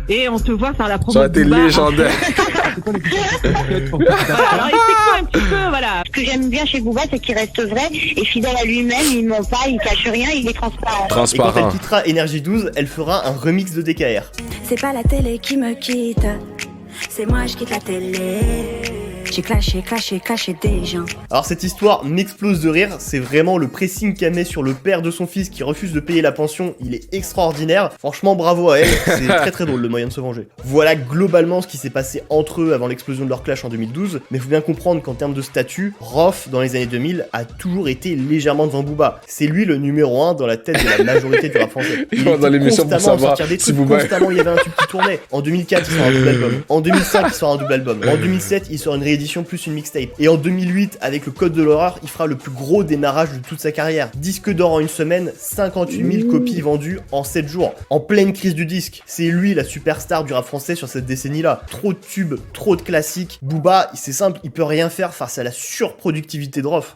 Speaker 24: Et on te voit faire la promo.
Speaker 1: Ça a été légendaire.
Speaker 24: Alors, explique-moi un petit peu, voilà.
Speaker 25: Ce que j'aime bien chez Booba, c'est qu'il reste vrai et fidèle à lui-même, il ne ment pas, il cache rien, il est transparent.
Speaker 2: Et quand elle quittera Énergie 12, elle fera un remix de DKR.
Speaker 23: C'est pas la télé qui me quitte, c'est moi je quitte la télé. J'ai clashé des gens.
Speaker 2: Alors cette histoire m'explose de rire, c'est vraiment le pressing qu'elle met sur le père de son fils qui refuse de payer la pension, il est extraordinaire. Franchement bravo à elle, c'est très très drôle le moyen de se venger. Voilà globalement ce qui s'est passé entre eux avant l'explosion de leur clash en 2012, mais faut bien comprendre qu'en termes de statut, Rof dans les années 2000 a toujours été légèrement devant Booba. C'est lui le numéro 1 dans la tête de la majorité du rap français. Il était
Speaker 1: dans l'émission pour savoir
Speaker 2: si Booba... constamment il y avait un tube qui tournait. En 2004 il sort un double album, en 2005 il sort un double album, en 2007 il sort une réédition plus une mixtape. Et en 2008, avec le Code de l'horreur, il fera le plus gros démarrage de toute sa carrière. Disque d'or en une semaine, 58 000 copies vendues en 7 jours. En pleine crise du disque. C'est lui la superstar du rap français sur cette décennie-là. Trop de tubes, trop de classiques. Booba, c'est simple, il peut rien faire face à la surproductivité de Rof.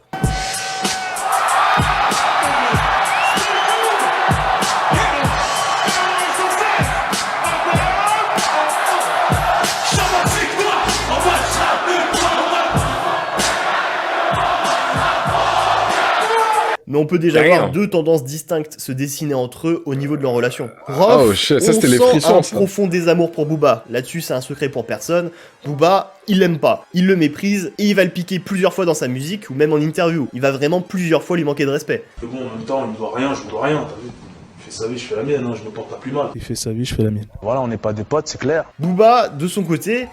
Speaker 2: Mais on peut déjà voir deux tendances distinctes se dessiner entre eux au niveau de leur relation. Rof,
Speaker 1: ça c'était les frissons,
Speaker 2: un profond désamour pour Booba. Là-dessus, c'est un secret pour personne. Booba, il l'aime pas, il le méprise et il va le piquer plusieurs fois dans sa musique ou même en interview. Il va vraiment plusieurs fois lui manquer de respect.
Speaker 17: Mais bon, en même temps, il ne doit rien, je ne dois rien, t'as vu. fait sa vie, je fais la mienne, hein, je me porte pas plus mal.
Speaker 11: Il fait sa vie, je fais la mienne. Voilà, on n'est pas des potes, c'est clair.
Speaker 2: Booba, de son côté,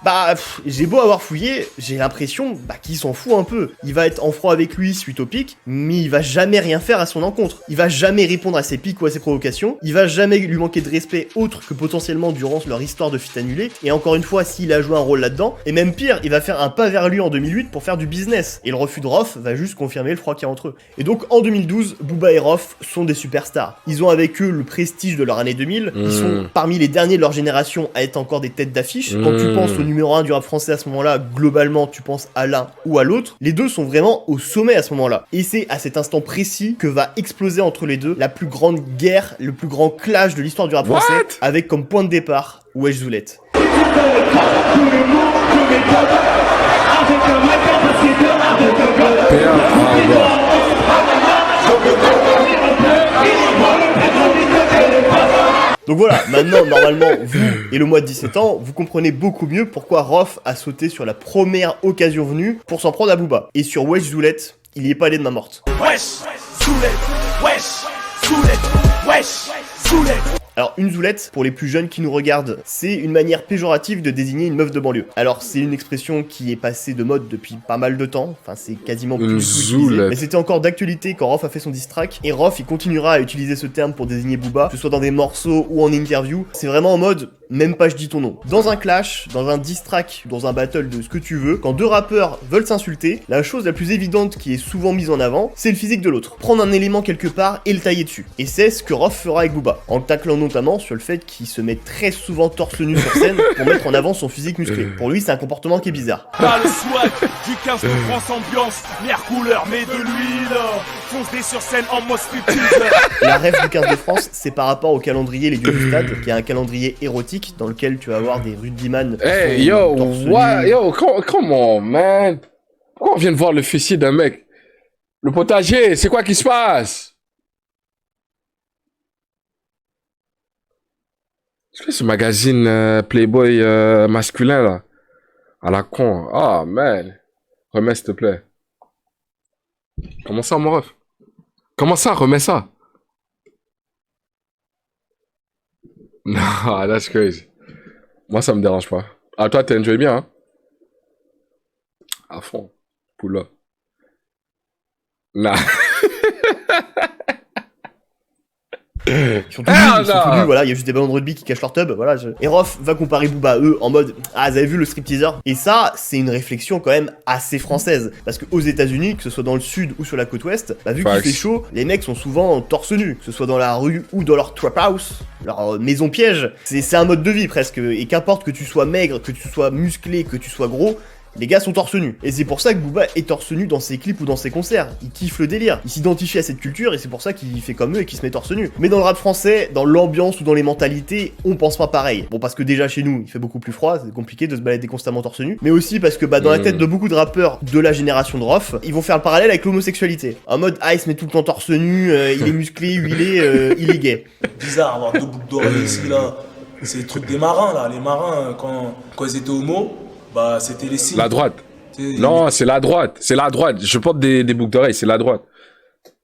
Speaker 2: j'ai beau avoir fouillé, j'ai l'impression qu'il s'en fout un peu. Il va être en froid avec lui suite au pic, mais il va jamais rien faire à son encontre. Il va jamais répondre à ses pics ou à ses provocations, il va jamais lui manquer de respect autre que potentiellement durant leur histoire de feat annulé, et encore une fois, s'il a joué un rôle là-dedans, et même pire, il va faire un pas vers lui en 2008 pour faire du business, et le refus de Rof va juste confirmer le froid qu'il y a entre eux. Et donc, en 2012, Booba et Rof sont des superstars. Ils ont avec eux le prestige de leur année 2000, ils sont parmi les derniers de leur génération à être encore des têtes d'affiche. Quand tu penses au numéro 1 du rap français à ce moment-là, globalement, tu penses à l'un ou à l'autre. Les deux sont vraiment au sommet à ce moment-là. Et c'est à cet instant précis que va exploser entre les deux la plus grande guerre, le plus grand clash de l'histoire du rap français, avec comme point de départ Wesh Zoulette. Donc voilà, maintenant, normalement, vous et le mois de 17 ans, vous comprenez beaucoup mieux pourquoi Rof a sauté sur la première occasion venue pour s'en prendre à Booba. Et sur Wesh Zoulette, il y est pas allé de main morte.
Speaker 12: Wesh Zoulette, wesh Zoulette, wesh Zoulette.
Speaker 2: Alors, une zoulette, pour les plus jeunes qui nous regardent, c'est une manière péjorative de désigner une meuf de banlieue. Alors, c'est une expression qui est passée de mode depuis pas mal de temps, enfin, c'est quasiment plus utilisé. Mais c'était encore d'actualité quand Rof a fait son diss track, et Rof, il continuera à utiliser ce terme pour désigner Booba, que ce soit dans des morceaux ou en interview. C'est vraiment en mode, même pas je dis ton nom. Dans un clash, dans un diss track, dans un battle de ce que tu veux, quand deux rappeurs veulent s'insulter, la chose la plus évidente qui est souvent mise en avant, c'est le physique de l'autre. Prendre un élément quelque part et le tailler dessus. Et c'est ce que Rof fera avec Booba, en le taclant notamment sur le fait qu'il se met très souvent torse nu sur scène pour mettre en avant son physique musclé. Pour lui, c'est un comportement qui est bizarre.
Speaker 12: T'as le swag du 15 de France ambiance, l'air couleur, mais de l'huile, foncez sur scène en mode striptease.
Speaker 2: La rêve du 15 de France, c'est par rapport au calendrier Les Dieux du Stade, qui est un calendrier érotique dans lequel tu vas avoir des rugbyman.
Speaker 1: Hey yo, what? Yo, come on, man. Pourquoi on vient de voir le fessier d'un mec? Le potager, c'est quoi qui se passe? C'est quoi ce magazine Playboy masculin là? À la con. Ah, man. Remets s'il te plaît. Comment ça, mon ref? Comment ça, remets ça? Nah, that's crazy. Moi, ça me dérange pas. Ah, toi, t'as enjoyé bien, hein? À fond. Pull up. Nah.
Speaker 2: Ils sont tous nus, voilà, il y a juste des ballons de rugby qui cachent leur tub, voilà. Et Rof va comparer Booba à eux en mode « Ah, vous avez vu le stripteaseur ?» Et ça, c'est une réflexion quand même assez française. Parce qu'aux États-Unis, que ce soit dans le sud ou sur la côte ouest, vu qu'il fait chaud, les mecs sont souvent torse nu, que ce soit dans la rue ou dans leur trap house, leur maison piège. C'est un mode de vie presque, et qu'importe que tu sois maigre, que tu sois musclé, que tu sois gros, les gars sont torse nu. Et c'est pour ça que Booba est torse nu dans ses clips ou dans ses concerts. Il kiffe le délire. Il s'identifie à cette culture et c'est pour ça qu'il fait comme eux et qu'il se met torse nu. Mais dans le rap français, dans l'ambiance ou dans les mentalités, on pense pas pareil. Bon, parce que déjà chez nous, il fait beaucoup plus froid, c'est compliqué de se balader constamment torse nu. Mais aussi parce que dans la tête de beaucoup de rappeurs de la génération de Rof, ils vont faire le parallèle avec l'homosexualité. En mode, il se met tout le temps torse nu, il est musclé, huilé, il est gay.
Speaker 13: Bizarre avoir deux boucles d'oreilles ici, là. C'est le truc des marins, là. Les marins, quand ils étaient homo, bah c'était les signes.
Speaker 1: La droite. Non, c'est la droite. C'est la droite. Je porte des boucles d'oreilles, c'est la droite.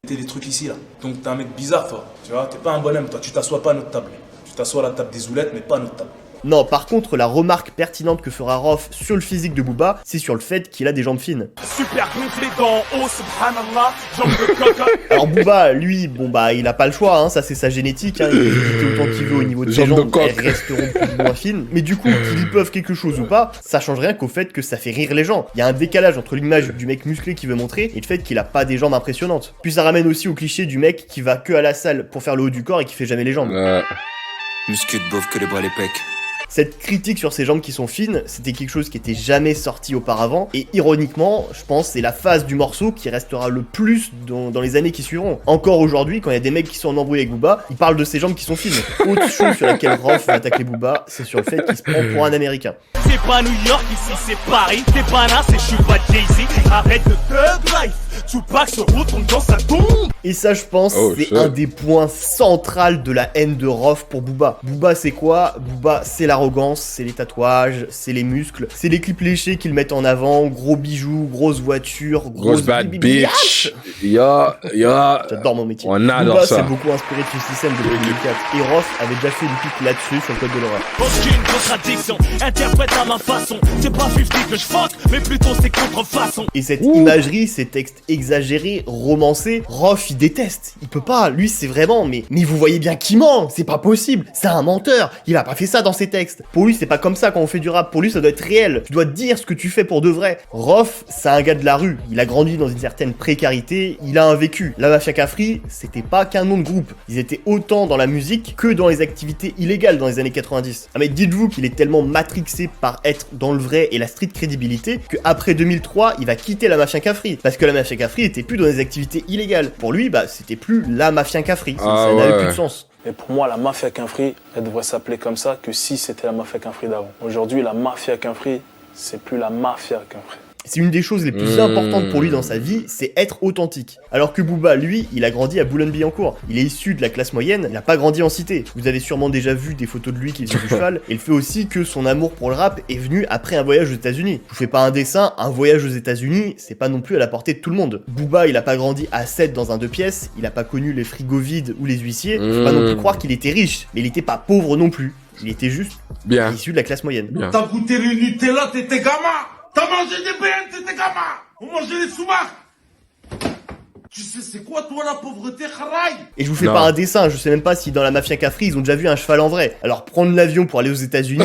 Speaker 13: C'était les trucs ici, là. Donc t'es un mec bizarre, toi. Tu vois, t'es pas un bonhomme, toi. Tu t'assois pas à notre table. Tu t'assois à la table des zoulettes, mais pas à notre table.
Speaker 2: Non, par contre, la remarque pertinente que fera Rof sur le physique de Booba, c'est sur le fait qu'il a des jambes fines.
Speaker 12: Super gonflé d'en haut, subhanallah, jambes de coca.
Speaker 2: Alors Booba, lui, il a pas le choix, hein, ça c'est sa génétique, hein, il peut piquer autant qu'il veut au niveau de ses jambes, elles resteront plus ou moins fines. Mais du coup, qu'il y peuvent quelque chose ou pas, ça change rien qu'au fait que ça fait rire les gens. Il y a un décalage entre l'image du mec musclé qu'il veut montrer et le fait qu'il a pas des jambes impressionnantes. Puis ça ramène aussi au cliché du mec qui va que à la salle pour faire le haut du corps et qui fait jamais les jambes.
Speaker 3: Muscu de beauf que les bras et les pecs.
Speaker 2: Cette critique sur ses jambes qui sont fines, c'était quelque chose qui était jamais sorti auparavant, et ironiquement, je pense c'est la phase du morceau qui restera le plus dans les années qui suivront. Encore aujourd'hui, quand il y a des mecs qui sont en embrouille avec Booba, ils parlent de ses jambes qui sont fines. Autre chose sur laquelle Rof va attaquer Booba, c'est sur le fait qu'il se prend pour un Américain.
Speaker 12: C'est pas New York, ici c'est Paris, t'es pas là, c'est je suis pas Jay-Z, arrête de thug life. Tupac se retourne dans sa tombe.
Speaker 2: Et ça, je pense, c'est un des points centraux de la haine de Rof pour Booba. Booba, c'est quoi? Booba, c'est l'arrogance, c'est les tatouages, c'est les muscles, c'est les clips léchés qu'ils mettent en avant, gros bijoux, grosse voiture,
Speaker 1: grosse bad bitch. J'adore
Speaker 2: mon métier.
Speaker 1: On adore
Speaker 2: Booba
Speaker 1: ça.
Speaker 2: s'est beaucoup inspiré de 50 Cent de 2004. Et Rof avait déjà fait une clip là-dessus sur le code de l'horreur.
Speaker 12: Aucune contradiction, interprète à ma façon. C'est pas 50 que je fuck, mais plutôt c'est contrefaçon.
Speaker 2: Et cette imagerie, ces textes exagérés, romancés, Rof il déteste. Il peut pas, lui c'est vraiment, mais vous voyez bien qu'il ment, c'est pas possible, c'est un menteur, il a pas fait ça dans ses textes. Pour lui c'est pas comme ça quand on fait du rap, pour lui ça doit être réel, tu dois dire ce que tu fais pour de vrai. Rof, c'est un gars de la rue, il a grandi dans une certaine précarité, il a un vécu. La Mafia Cafri, c'était pas qu'un nom de groupe, ils étaient autant dans la musique que dans les activités illégales dans les années 90. Ah mais dites-vous qu'il est tellement matrixé par être dans le vrai et la street crédibilité que après 2003, il va quitter la Mafia Cafri, parce que la Mafia Cafri était plus dans les activités illégales. Pour lui, bah c'était plus la Mafia Cafri, ça n'avait plus de sens.
Speaker 11: Et pour moi, la Mafia Quinfri, elle devrait s'appeler comme ça que si c'était la Mafia Quinfri d'avant. Aujourd'hui, la Mafia Quinfri, c'est plus la Mafia Quinfri.
Speaker 2: C'est une des choses les plus importantes pour lui dans sa vie, c'est être authentique. Alors que Booba, lui, il a grandi à Boulogne-Billancourt. Il est issu de la classe moyenne, il n'a pas grandi en cité. Vous avez sûrement déjà vu des photos de lui qui est sur du cheval, et le fait aussi que son amour pour le rap est venu après un voyage aux États-Unis. Je vous fais pas un dessin, un voyage aux États-Unis, c'est pas non plus à la portée de tout le monde. Booba, il a pas grandi à 7 dans un 2 pièces, il a pas connu les frigos vides ou les huissiers, faut pas non plus croire qu'il était riche, mais il était pas pauvre non plus. Il était juste issu de la classe moyenne.
Speaker 21: T'as goûté le Nutella, t'étais gamin. T'as mangé des BN, t'étais gamin. On mangeait les sous-marques. Tu sais c'est quoi toi la pauvreté, Kharaï?
Speaker 2: Et je vous fais pas un dessin, je sais même pas si dans la Mafia Cafri ils ont déjà vu un cheval en vrai. Alors prendre l'avion pour aller aux États-Unis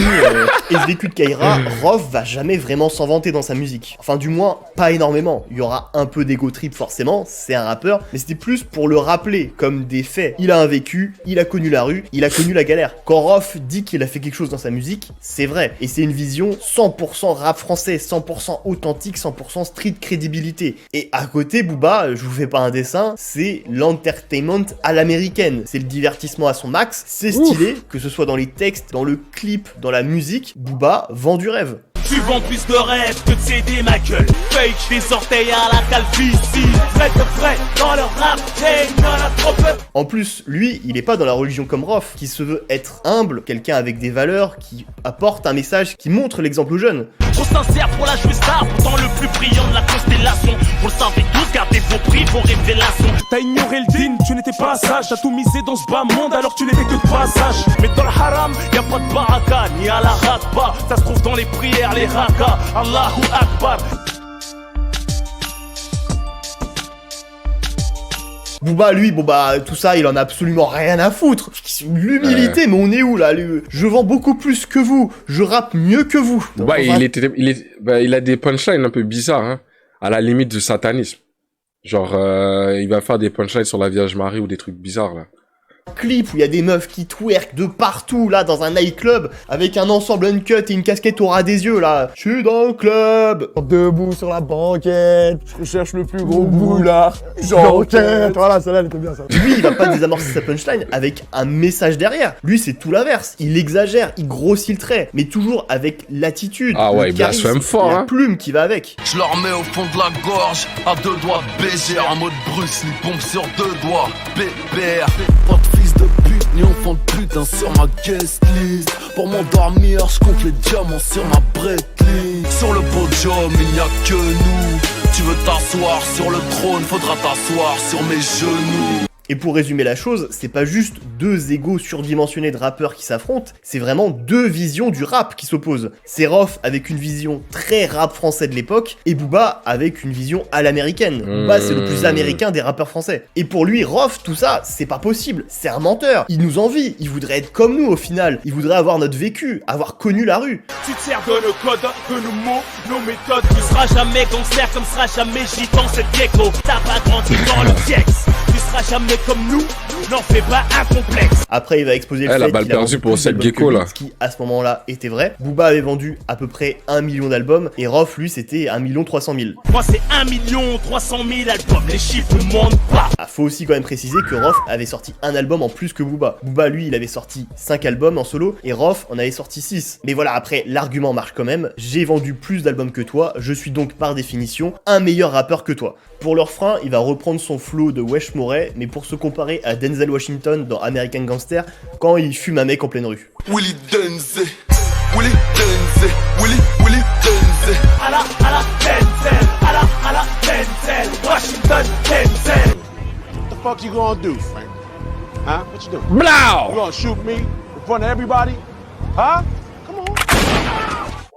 Speaker 2: et ce vécu de Kaira, Rof va jamais vraiment s'en vanter dans sa musique. Enfin du moins pas énormément. Il y aura un peu d'ego trip forcément, c'est un rappeur, mais c'était plus pour le rappeler comme des faits. Il a un vécu, il a connu la rue, il a connu la galère. Quand Rof dit qu'il a fait quelque chose dans sa musique, c'est vrai. Et c'est une vision 100% rap français, 100% authentique, 100% street crédibilité. Et à côté Booba, je vous fais pas un dessin, c'est l'entertainment à l'américaine. C'est le divertissement à son max, c'est stylé, que ce soit dans les textes, dans le clip, dans la musique, Booba vend du rêve.
Speaker 12: Tu vends plus de rêves que de CD ma gueule. Fake des orteils à la calvitie. Vrai de vrai dans le rap game, y'en a trop peu.
Speaker 2: En plus, lui, il est pas dans la religion comme Rof, qui se veut être humble, quelqu'un avec des valeurs, qui apporte un message qui montre l'exemple aux jeunes.
Speaker 12: Trop sincère pour la jouer star, pourtant le plus brillant de la constellation. Vous le savez tous, gardez vos prix, vos révélations. T'as ignoré le din, tu n'étais pas sage. T'as tout misé dans ce bas monde alors tu n'étais que de passage. Mais dans le haram, y'a pas de baraka, ni à la rakba. Ça se trouve dans les prières, les rakas. Allahu Akbar.
Speaker 2: Booba, lui, bon bah, tout ça, il en a absolument rien à foutre. L'humilité, mais on est où là? Je vends beaucoup plus que vous, je rappe mieux que vous.
Speaker 1: Booba, il a des punchlines un peu bizarres, hein, à la limite du satanisme. Genre, il va faire des punchlines sur la Vierge Marie ou des trucs bizarres, là.
Speaker 2: Clip où il y a des meufs qui twerk de partout là dans un nightclub avec un ensemble uncut et une casquette au ras des yeux là. Je suis dans le club, debout sur la banquette, je cherche le plus gros boulard. J'enquête, voilà, celle-là elle était bien ça. Lui il va pas désamorcer sa punchline avec un message derrière. Lui c'est tout l'inverse, il exagère, il grossit le trait, mais toujours avec l'attitude,
Speaker 1: il blasphème fort,
Speaker 2: la plume qui va avec.
Speaker 5: Je leur mets au fond de la gorge, à 2 doigts de baiser, en mode Bruce Lee, pompe sur 2 doigts, BBR. Pas de fils de pute, ni enfant de putain sur ma guest list. Pour m'endormir, je compte les diamants sur ma bretlist. Sur le podium, il n'y a que nous. Tu veux t'asseoir sur le trône, faudra t'asseoir sur mes genoux.
Speaker 2: Et pour résumer la chose, c'est pas juste deux égos surdimensionnés de rappeurs qui s'affrontent, c'est vraiment deux visions du rap qui s'opposent. C'est Rof avec une vision très rap français de l'époque, et Booba avec une vision à l'américaine. Booba c'est le plus américain des rappeurs français. Et pour lui, Rof, tout ça, c'est pas possible, c'est un menteur. Il nous envie, il voudrait être comme nous au final, il voudrait avoir notre vécu, avoir connu la rue.
Speaker 12: Tu te sers de nos codes, de nos mots, nos méthodes. Tu seras jamais gangster comme sera jamais gitan cette gecko. T'as pas grandi dans le Tiex. Tu seras jamais comme nous, n'en fais pas un complexe.
Speaker 2: Après, il va exposer le
Speaker 1: la
Speaker 2: fait
Speaker 1: balle
Speaker 2: qu'il a
Speaker 1: perdue
Speaker 2: vendu
Speaker 1: pour
Speaker 2: plus
Speaker 1: Seth
Speaker 2: d'albums
Speaker 1: Gecko,
Speaker 2: que
Speaker 1: là.
Speaker 2: Beats, qui à ce moment-là était vrai. Booba avait vendu à peu près 1 million d'albums et Rof, lui, c'était 1 300 000.
Speaker 12: Moi c'est 1 300 000 albums, les chiffres ne mentent pas.
Speaker 2: Ah, faut aussi quand même préciser que Rof avait sorti un album en plus que Booba. Booba, lui, il avait sorti 5 albums en solo et Rof en avait sorti 6. Mais voilà, après, l'argument marche quand même. J'ai vendu plus d'albums que toi, je suis donc par définition un meilleur rappeur que toi. Pour leur frein, il va reprendre son flow de Wesh Moret, mais pour se comparer à Denzel Washington dans American Gangster, quand il fume un mec en pleine rue.
Speaker 16: Willie Denzel, Willie Denzel, Willie Denzel.
Speaker 12: À la Denzel, à la Denzel, Washington Denzel.
Speaker 4: What the fuck you gonna do, Frank? Huh? What you doing?
Speaker 1: Blow!
Speaker 4: You gonna shoot me in front of everybody? Huh? Come on.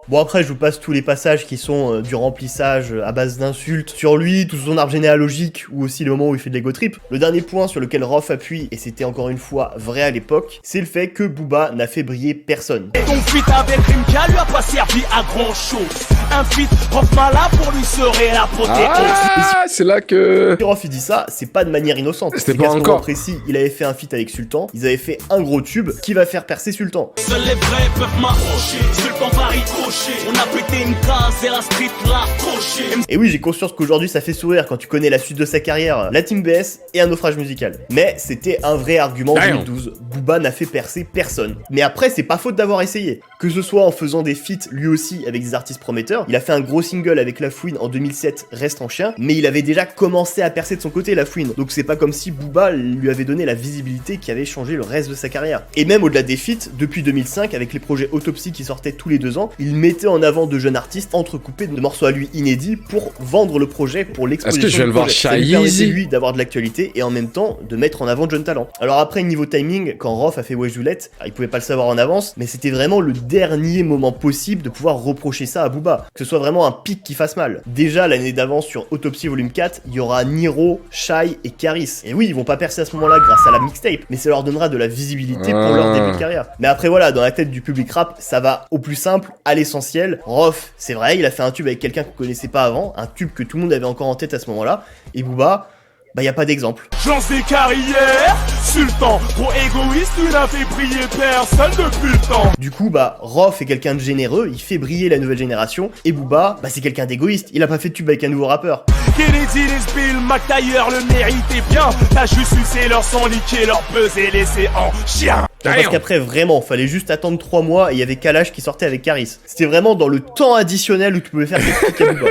Speaker 2: Bon après je vous passe tous les passages qui sont du remplissage à base d'insultes sur lui, tout son arbre généalogique ou aussi le moment où il fait de l'ego trip. Le dernier point sur lequel Rof appuie, et c'était encore une fois vrai à l'époque, c'est le fait que Booba n'a fait briller personne.
Speaker 12: Ton feat avec Rimka lui a pas servi à grand chose. Un feat Rof là pour lui serait l'apothéose.
Speaker 1: Ah, c'est là que...
Speaker 2: Si Rof il dit ça, c'est pas de manière innocente.
Speaker 1: C'était
Speaker 2: qu'à
Speaker 1: pas
Speaker 2: ce
Speaker 1: encore.
Speaker 2: moment précis, il avait fait un feat avec Sultan, ils avaient fait un gros tube qui va faire percer Sultan.
Speaker 12: Seuls les vrais peuvent m'accrocher, Sultan va ricocher. On a pété une case et la street l'a accroché.
Speaker 2: Et oui, j'ai conscience qu'aujourd'hui ça fait sourire quand tu connais la suite de sa carrière, la Team BS et un naufrage musical. Mais c'était un vrai argument en 2012. Booba n'a fait percer personne. Mais après, c'est pas faute d'avoir essayé. Que ce soit en faisant des feats lui aussi avec des artistes prometteurs, il a fait un gros single avec La Fouine en 2007, Reste en chien, mais il avait déjà commencé à percer de son côté La Fouine. Donc c'est pas comme si Booba lui avait donné la visibilité qui avait changé le reste de sa carrière. Et même au-delà des feats, depuis 2005, avec les projets Autopsie qui sortaient tous les 2 ans, il mettait en avant de jeunes artistes entrecoupés de morceaux à lui inédits pour vendre le projet, pour l'exposition.
Speaker 1: Est-ce que je vais le voir
Speaker 2: Ça lui permettait
Speaker 1: Shaizy
Speaker 2: lui d'avoir de l'actualité et en même temps de mettre en avant de jeunes talents. Alors après, niveau timing, quand Rof a fait Wesh Doulette, il pouvait pas le savoir en avance, mais c'était vraiment le dernier moment possible de pouvoir reprocher ça à Booba, que ce soit vraiment un pic qui fasse mal. Déjà l'année d'avant sur Autopsie Volume 4, il y aura Niro, Shai et Karis. Et oui, ils vont pas percer à ce moment-là grâce à la mixtape, mais ça leur donnera de la visibilité pour leur début de carrière. Mais après voilà, dans la tête du public rap, ça va au plus simple, à l'essentiel. Rof, c'est vrai, il a fait un tube avec quelqu'un qu'on connaissait pas avant, un tube que tout le monde avait encore en tête à ce moment-là, et Booba, bah y a pas d'exemple.
Speaker 12: J'en sais carrière, Sultan, trop égoïste, tu n'as fait briller personne depuis le temps.
Speaker 2: Du coup, bah, Rof est quelqu'un de généreux, il fait briller la nouvelle génération, et Booba, bah c'est quelqu'un d'égoïste, il a pas fait de tube avec un nouveau rappeur.
Speaker 12: Kennedy, les Bill, McTayer le méritait bien. T'as juste sucé leur sang, niqué leur buzz et laissé en chien.
Speaker 2: Non, parce qu'après, vraiment, fallait juste attendre 3 mois et il y avait Kalash qui sortait avec Karis. C'était vraiment dans le temps additionnel où tu pouvais faire des trucs à Booba.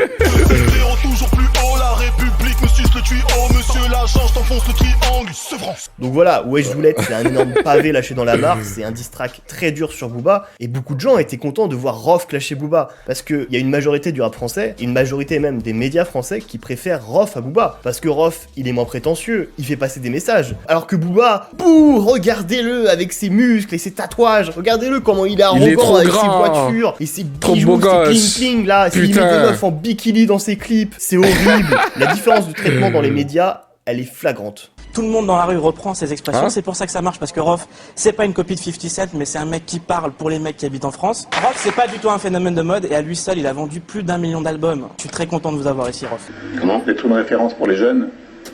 Speaker 16: Toujours plus haut, la République me suce le tuyau, monsieur l'agent, je t'enfonce le triangle, Sevrance.
Speaker 2: Donc voilà, Wesh Doulette, c'est un énorme pavé lâché dans la mare, c'est un diss track très dur sur Booba, et beaucoup de gens étaient contents de voir Rof clasher Booba, parce qu'il y a une majorité du rap français, et une majorité même des médias français qui préfèrent Rof à Booba, parce que Rof, il est moins prétentieux, il fait passer des messages, alors que Booba, bouh, regardez-le avec ses muscles et ses tatouages, regardez-le comment il est arrogant avec ses voitures, et ses bijoux, ses cling-cling là, il met des meufs en bikini dans ses clips, c'est horrible. La différence de traitement dans les médias, elle est flagrante.
Speaker 6: Tout le monde dans la rue reprend ces expressions,
Speaker 2: Hein
Speaker 6: c'est pour ça que ça marche, parce que Rof, c'est pas une copie de 50 Cent, mais c'est un mec qui parle pour les mecs qui habitent en France. Rof, c'est pas du tout un phénomène de mode, et à lui seul, il a vendu plus d'1 million d'albums. Je suis très content de vous avoir ici, Rof.
Speaker 9: Comment? Des trucs de référence pour les jeunes?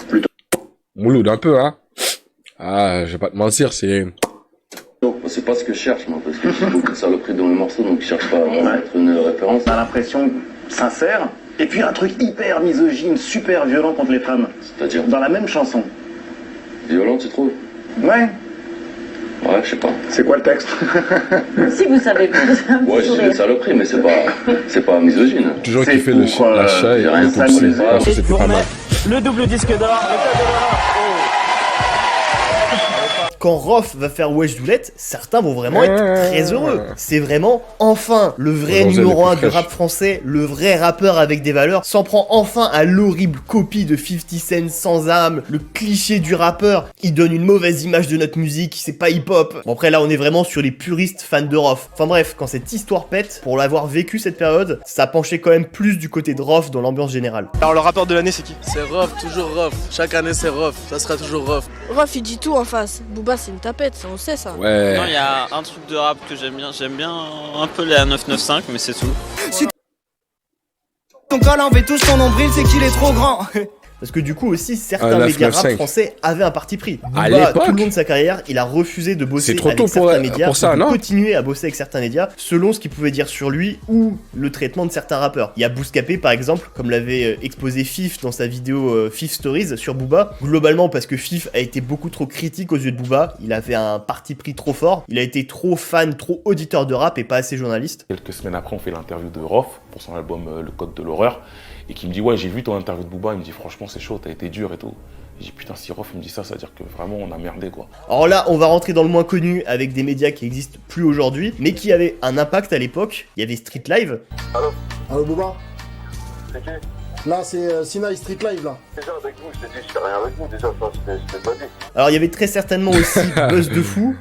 Speaker 9: Plutôt.
Speaker 1: Mouloud un peu, hein. Ah, je vais pas te mentir, c'est...
Speaker 10: C'est pas ce que je cherche, moi, parce que j'ai beaucoup de saloperies dans le morceau, donc je cherche pas à être une référence.
Speaker 18: On a l'impression sincère, et puis un truc hyper misogyne, super violent contre les femmes.
Speaker 10: C'est-à-dire?
Speaker 18: Dans la même chanson.
Speaker 10: Violent, tu trouves?
Speaker 18: Ouais.
Speaker 10: Ouais, je sais pas.
Speaker 18: C'est quoi le texte?
Speaker 25: Si vous savez pas.
Speaker 10: Ouais, je dis des saloperies, mais c'est pas misogyne.
Speaker 1: Toujours qui fait la chaille,
Speaker 10: j'ai rien
Speaker 1: tout
Speaker 10: contre les
Speaker 1: ça, c'était pas mal.
Speaker 6: Le double disque d'or,
Speaker 2: Quand Rof va faire Wesh Doulette, certains vont vraiment être très heureux. C'est vraiment, enfin, le vrai
Speaker 1: Aujourd'hui,
Speaker 2: numéro
Speaker 1: elle est
Speaker 2: 1
Speaker 1: plus
Speaker 2: du rap français, le vrai rappeur avec des valeurs, s'en prend enfin à l'horrible copie de 50 Cent sans âme, le cliché du rappeur. Il donne une mauvaise image de notre musique, c'est pas hip-hop. Bon après là, on est vraiment sur les puristes fans de Rof. Enfin bref, quand cette histoire pète, pour l'avoir vécu cette période, ça penchait quand même plus du côté de Rof dans l'ambiance générale.
Speaker 11: Alors le rappeur de l'année c'est qui?
Speaker 20: C'est Rof, toujours Rof. Chaque année c'est Rof, ça sera toujours Rof.
Speaker 26: Rof il dit tout en face. Booba c'est une tapette, ça on sait ça.
Speaker 1: Ouais.
Speaker 27: Non, il y a un truc de rap que j'aime bien un peu les A995, mais c'est tout.
Speaker 28: Si ton col enlève touche ton nombril, c'est qu'il est trop grand.
Speaker 2: Parce que du coup aussi, certains
Speaker 1: 995.
Speaker 2: médias rap français avaient un parti pris.
Speaker 1: À
Speaker 2: Booba,
Speaker 1: l'époque,
Speaker 2: tout le long de sa carrière, il a refusé de bosser
Speaker 1: c'est trop
Speaker 2: avec
Speaker 1: tôt
Speaker 2: certains médias
Speaker 1: pour ça, non?
Speaker 2: continuer à bosser avec certains médias selon ce qu'ils pouvaient dire sur lui ou le traitement de certains rappeurs. Il y a Bouscapé par exemple, comme l'avait exposé Fif dans sa vidéo Fif Stories sur Booba, globalement parce que Fif a été beaucoup trop critique aux yeux de Booba, il avait un parti pris trop fort, il a été trop fan, trop auditeur de rap et pas assez journaliste.
Speaker 7: Quelques semaines après, on fait l'interview de Rof pour son album Le Code de l'horreur, et qui me dit ouais, j'ai vu ton interview de Booba, il me dit franchement c'est chaud, t'as été dur et tout. J'ai dit putain, si Rof il me dit ça, ça veut dire que vraiment on a merdé quoi.
Speaker 2: Alors là, on va rentrer dans le moins connu avec des médias qui existent plus aujourd'hui, mais qui avaient un impact à l'époque. Il y avait Street Live.
Speaker 16: Allo Booba. Là c'est Sinaï Street Live là.
Speaker 10: Déjà avec vous, je t'ai dit, je fais rien avec vous, déjà, ça c'était pas dit.
Speaker 2: Alors il y avait très certainement aussi Buzz de Fou.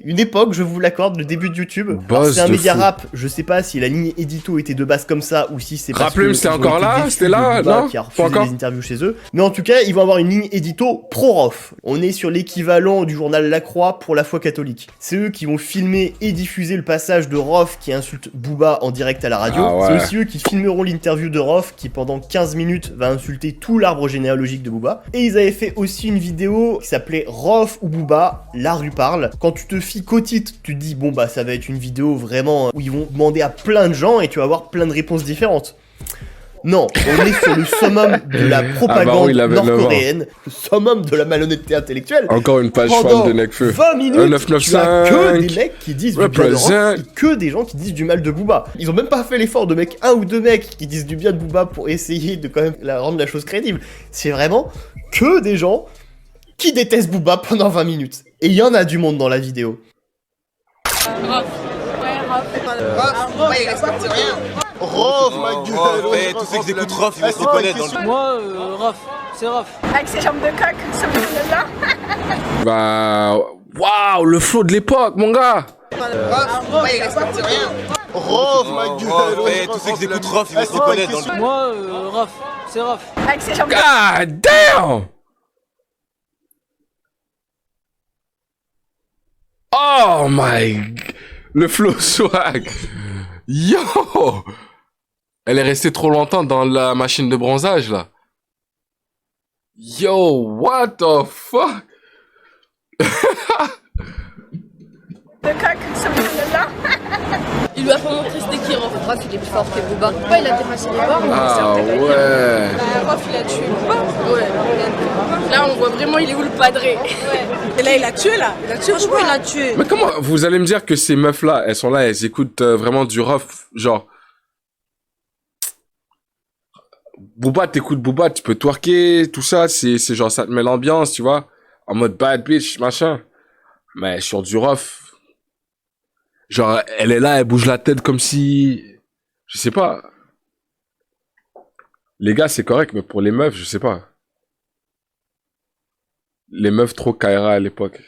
Speaker 2: Une époque, je vous l'accorde, le début de YouTube. Alors, c'est un média rap, je sais pas si la ligne édito était de base comme ça ou si c'est parce que
Speaker 1: c'était encore là, c'était là, non?
Speaker 2: qui a refusé les interviews chez eux. Mais en tout cas, ils vont avoir une ligne édito pro-Rof. On est sur l'équivalent du journal La Croix pour la foi catholique. C'est eux qui vont filmer et diffuser le passage de Rof qui insulte Booba en direct à la radio.
Speaker 1: Ah ouais.
Speaker 2: C'est aussi eux qui filmeront l'interview de Rof qui pendant 15 minutes va insulter tout l'arbre généalogique de Booba. Et ils avaient fait aussi une vidéo qui s'appelait Rof ou Booba, la rue parle. Quand tu te fies qu'au titre, tu te dis bon bah ça va être une vidéo vraiment où ils vont demander à plein de gens et tu vas avoir plein de réponses différentes. Non, on est sur le summum de la propagande nord-coréenne, le summum de la malhonnêteté intellectuelle.
Speaker 1: Encore une page
Speaker 2: Pendant
Speaker 1: fan de Nekfeu.
Speaker 2: 20 minutes, tu as que des mecs qui disent du bien de Rof
Speaker 1: Represent.
Speaker 2: et que des gens qui disent du mal de Booba. Ils ont même pas fait l'effort de mettre un ou deux mecs qui disent du bien de Booba pour essayer de quand même rendre la chose crédible. C'est vraiment que des gens qui détestent Booba pendant 20 minutes. Et il y en a du monde dans la vidéo.
Speaker 8: Rof. Ouais, Rof. Ouais, il respecte rien.
Speaker 16: Rof, ma gueule.
Speaker 8: Ouais, tous ceux qui écoutent Rof, ils vont se reconnaître dans le...
Speaker 14: Moi, Rof, c'est Rof. Avec ses jambes de coq, ça me fait là.
Speaker 1: Bah, waouh, le flow de l'époque, mon gars.
Speaker 8: Rof, ouais, il respecte rien.
Speaker 16: Rof, ma gueule.
Speaker 8: Ouais, tous ceux qui écoutent Rof, ils vont se reconnaître dans le...
Speaker 14: Moi, Rof, c'est Rof. Avec ses jambes de
Speaker 1: coq. God damn. Oh my... Le flow swag. Yo. Elle est restée trop longtemps dans la machine de bronzage, là. Yo, what the fuck?
Speaker 14: coq, ça me fait là.
Speaker 8: Il lui a pas montré c'était qui Rof. Rof, il est plus fort que Booba. Pourquoi il a dépassé les barres?
Speaker 1: Ah ouais.
Speaker 14: Bah, Rof, il a tué Booba. Ouais. Là, on voit vraiment il est où le padré. Ouais. Et là, il a tué, là. Il a tué. Franchement, il a tué.
Speaker 1: Mais comment vous allez me dire que ces meufs-là, elles sont là, elles écoutent vraiment du Rof, genre... Booba, t'écoutes Booba, tu peux twerker, tout ça, c'est genre, ça te met l'ambiance, tu vois, en mode bad bitch, machin. Mais sur du Rof, genre, elle est là, elle bouge la tête comme si... Je sais pas. Les gars, c'est correct, mais pour les meufs, je sais pas. Les meufs trop Kaira à l'époque.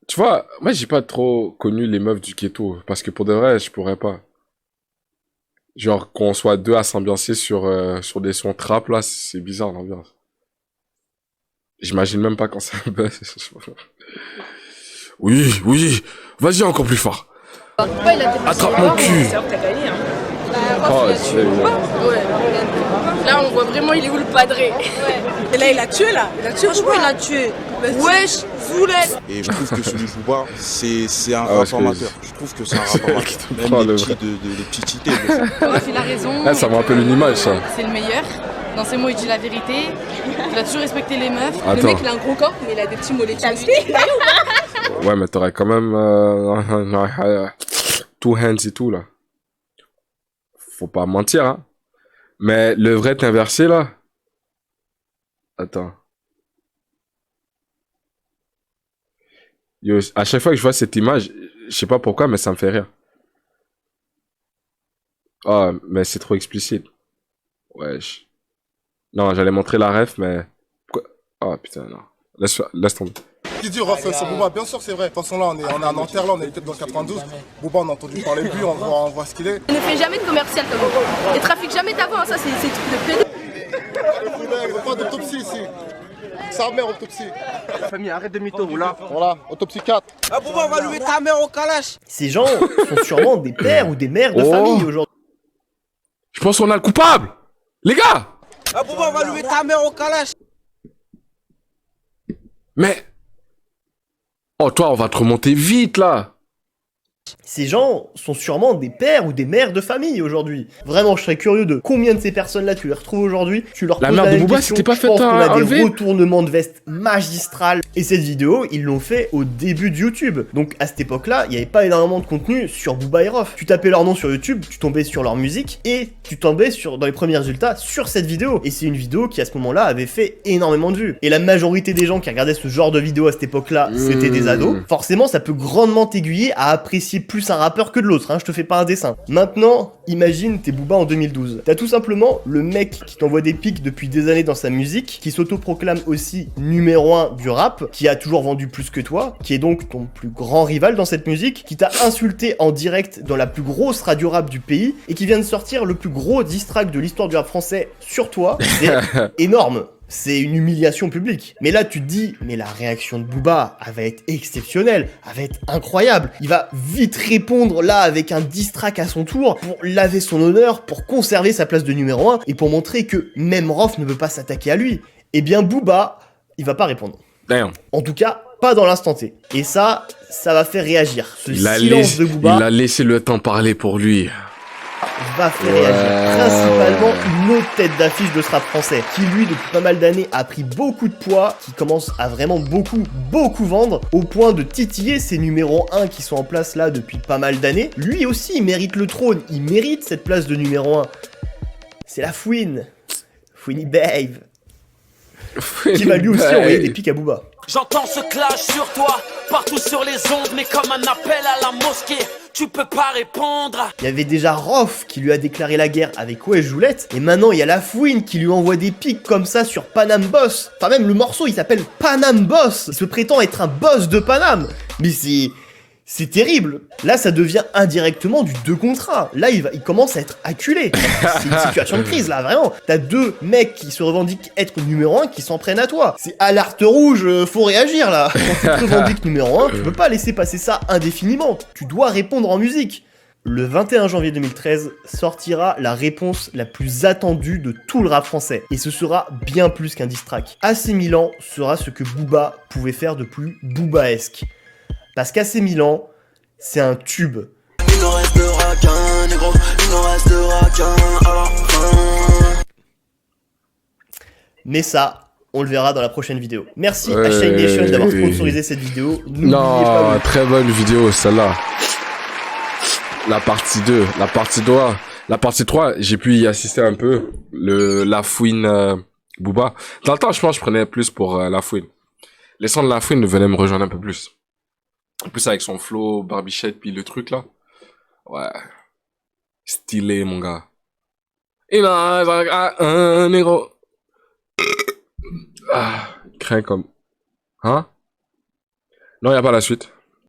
Speaker 1: Tu vois, moi, j'ai pas trop connu les meufs du ghetto, parce que pour de vrai, je pourrais pas. Genre, qu'on soit deux à s'ambiancer sur des sons trap, là, c'est bizarre l'ambiance. J'imagine même pas quand ça buzz. Oui, oui, vas-y encore plus fort. Attrape mon cul.
Speaker 14: Oh, ouais. Là, on voit vraiment il est où le padré. Ouais. Et là, il a tué, là. Il a tué. Franchement, il a tué. Wesh, Zoulette.
Speaker 15: Et je trouve que celui de Booba, c'est un rap amateur. Je trouve que c'est un rap amateur. Même les petits tités.
Speaker 14: Bref, il a raison.
Speaker 1: Ah, ça me rappelle une image, ça.
Speaker 14: C'est le meilleur. Dans ses mots, il dit la vérité. Il a toujours respecté les meufs.
Speaker 1: Attends.
Speaker 14: Le mec, il a un gros corps, mais il a des petits mollets.
Speaker 1: Ouais, mais t'aurais quand même... two hands et tout, là. Faut pas mentir, hein. Mais le vrai est inversé, là. Attends. Yo, à chaque fois que je vois cette image, je sais pas pourquoi, mais ça me fait rire. Oh, mais c'est trop explicite. Wesh. Non, j'allais montrer la ref, mais... Pourquoi... Oh, putain, non. Laisse tomber.
Speaker 16: Qui dit Rof sur Booba, bien sûr c'est vrai. De toute façon là on est à Nanterre, là on est peut-être dans le 92. Booba on a entendu parler de lui, on voit ce qu'il est.
Speaker 14: Il ne fait jamais de commercial comme vous. Il trafique jamais d'avant, ça c'est truc de pédé.
Speaker 16: Il n'y a pas d'autopsie ici. Sa mère autopsie. Famille, arrête de mytho, là. Voilà, autopsie 4.
Speaker 8: Ah Booba, on va louer ta mère au calache.
Speaker 2: Ces gens sont sûrement des pères ou des mères de famille aujourd'hui.
Speaker 1: Je pense qu'on a le coupable. Les gars.
Speaker 20: Ah, Bouba, on va louer ta mère au calage.
Speaker 1: Mais... Oh, toi, on va te remonter vite, là.
Speaker 2: Ces gens sont sûrement des pères ou des mères de famille aujourd'hui. Vraiment, je serais curieux de combien de ces personnes-là tu les retrouves aujourd'hui. Tu leur poses
Speaker 1: La mère de
Speaker 2: même
Speaker 1: Booba,
Speaker 2: question.
Speaker 1: c'était pas
Speaker 2: Je
Speaker 1: fait
Speaker 2: pense qu'on a des
Speaker 1: enlever
Speaker 2: retournements de veste magistrales. Et cette vidéo, ils l'ont fait au début de YouTube. Donc à cette époque-là, il n'y avait pas énormément de contenu sur Booba et Rof. Tu tapais leur nom sur YouTube, tu tombais sur leur musique et tu tombais dans les premiers résultats sur cette vidéo. Et c'est une vidéo qui à ce moment-là avait fait énormément de vues. Et la majorité des gens qui regardaient ce genre de vidéo à cette époque-là, c'était des ados. Forcément, ça peut grandement t'aiguiller à apprécier plus un rappeur que de l'autre, hein, je te fais pas un dessin. Maintenant, imagine t'es Booba en 2012. T'as tout simplement le mec qui t'envoie des pics depuis des années dans sa musique, qui s'autoproclame aussi numéro 1 du rap, qui a toujours vendu plus que toi, qui est donc ton plus grand rival dans cette musique, qui t'a insulté en direct dans la plus grosse radio rap du pays, et qui vient de sortir le plus gros diss track de l'histoire du rap français sur toi. C'est énorme. C'est une humiliation publique. Mais là, tu te dis, mais la réaction de Booba, elle va être exceptionnelle, elle va être incroyable. Il va vite répondre là avec un diss track à son tour pour laver son honneur, pour conserver sa place de numéro 1 et pour montrer que même Rof ne peut pas s'attaquer à lui. Eh bien, Booba, il va pas répondre.
Speaker 1: Damn.
Speaker 2: En tout cas, pas dans l'instant T. Et ça va faire réagir. Ce silence de Booba...
Speaker 1: Il a laissé le temps parler pour lui.
Speaker 2: Va faire réagir principalement une autre tête d'affiche de ce rap français qui lui depuis pas mal d'années a pris beaucoup de poids, qui commence à vraiment beaucoup vendre au point de titiller ses numéros 1 qui sont en place là depuis pas mal d'années. Lui aussi il mérite le trône, il mérite cette place de numéro 1. C'est la Fouine, Fouini Babe, qui va lui aussi envoyer des pics à Booba.
Speaker 12: J'entends ce clash sur toi, partout sur les ondes, mais comme un appel à la mosquée, tu peux pas répondre.
Speaker 2: Il y avait déjà Rof qui lui a déclaré la guerre avec Wesh Joulette, et maintenant il y a la Fouine qui lui envoie des pics comme ça sur Panam Boss. Enfin même le morceau il s'appelle Panam Boss, il se prétend être un boss de Paname. Mais c'est terrible. Là, ça devient indirectement du 2 contre 1. Là, il commence à être acculé. C'est une situation de crise, là, vraiment. T'as deux mecs qui se revendiquent être numéro 1 qui s'en prennent à toi. C'est alerte rouge, faut réagir, là. Quand tu te revendiques numéro 1, tu peux pas laisser passer ça indéfiniment. Tu dois répondre en musique. Le 21 janvier 2013 sortira la réponse la plus attendue de tout le rap français. Et ce sera bien plus qu'un diss track. AC Milan sera ce que Booba pouvait faire de plus Boobaesque. Parce qu'AC Milan, c'est un tube.
Speaker 5: Il nous reste de raquin, négro, il nous reste de raquin à la fin.
Speaker 2: Mais ça, on le verra dans la prochaine vidéo. Merci à Shine Nation d'avoir sponsorisé cette vidéo.
Speaker 1: Non, pas très bonne vidéo, celle-là. La partie 2, la partie 3. La partie 3, j'ai pu y assister un peu. La Fouine Booba. Dans le temps, je pense que je prenais plus pour la Fouine. Les sons de la Fouine venaient me rejoindre un peu plus. En plus avec son flow, barbichette, puis le truc là. Ouais. Stylé, mon gars. Il a un négro. Ah, craint comme. Hein? Non, y a pas la suite.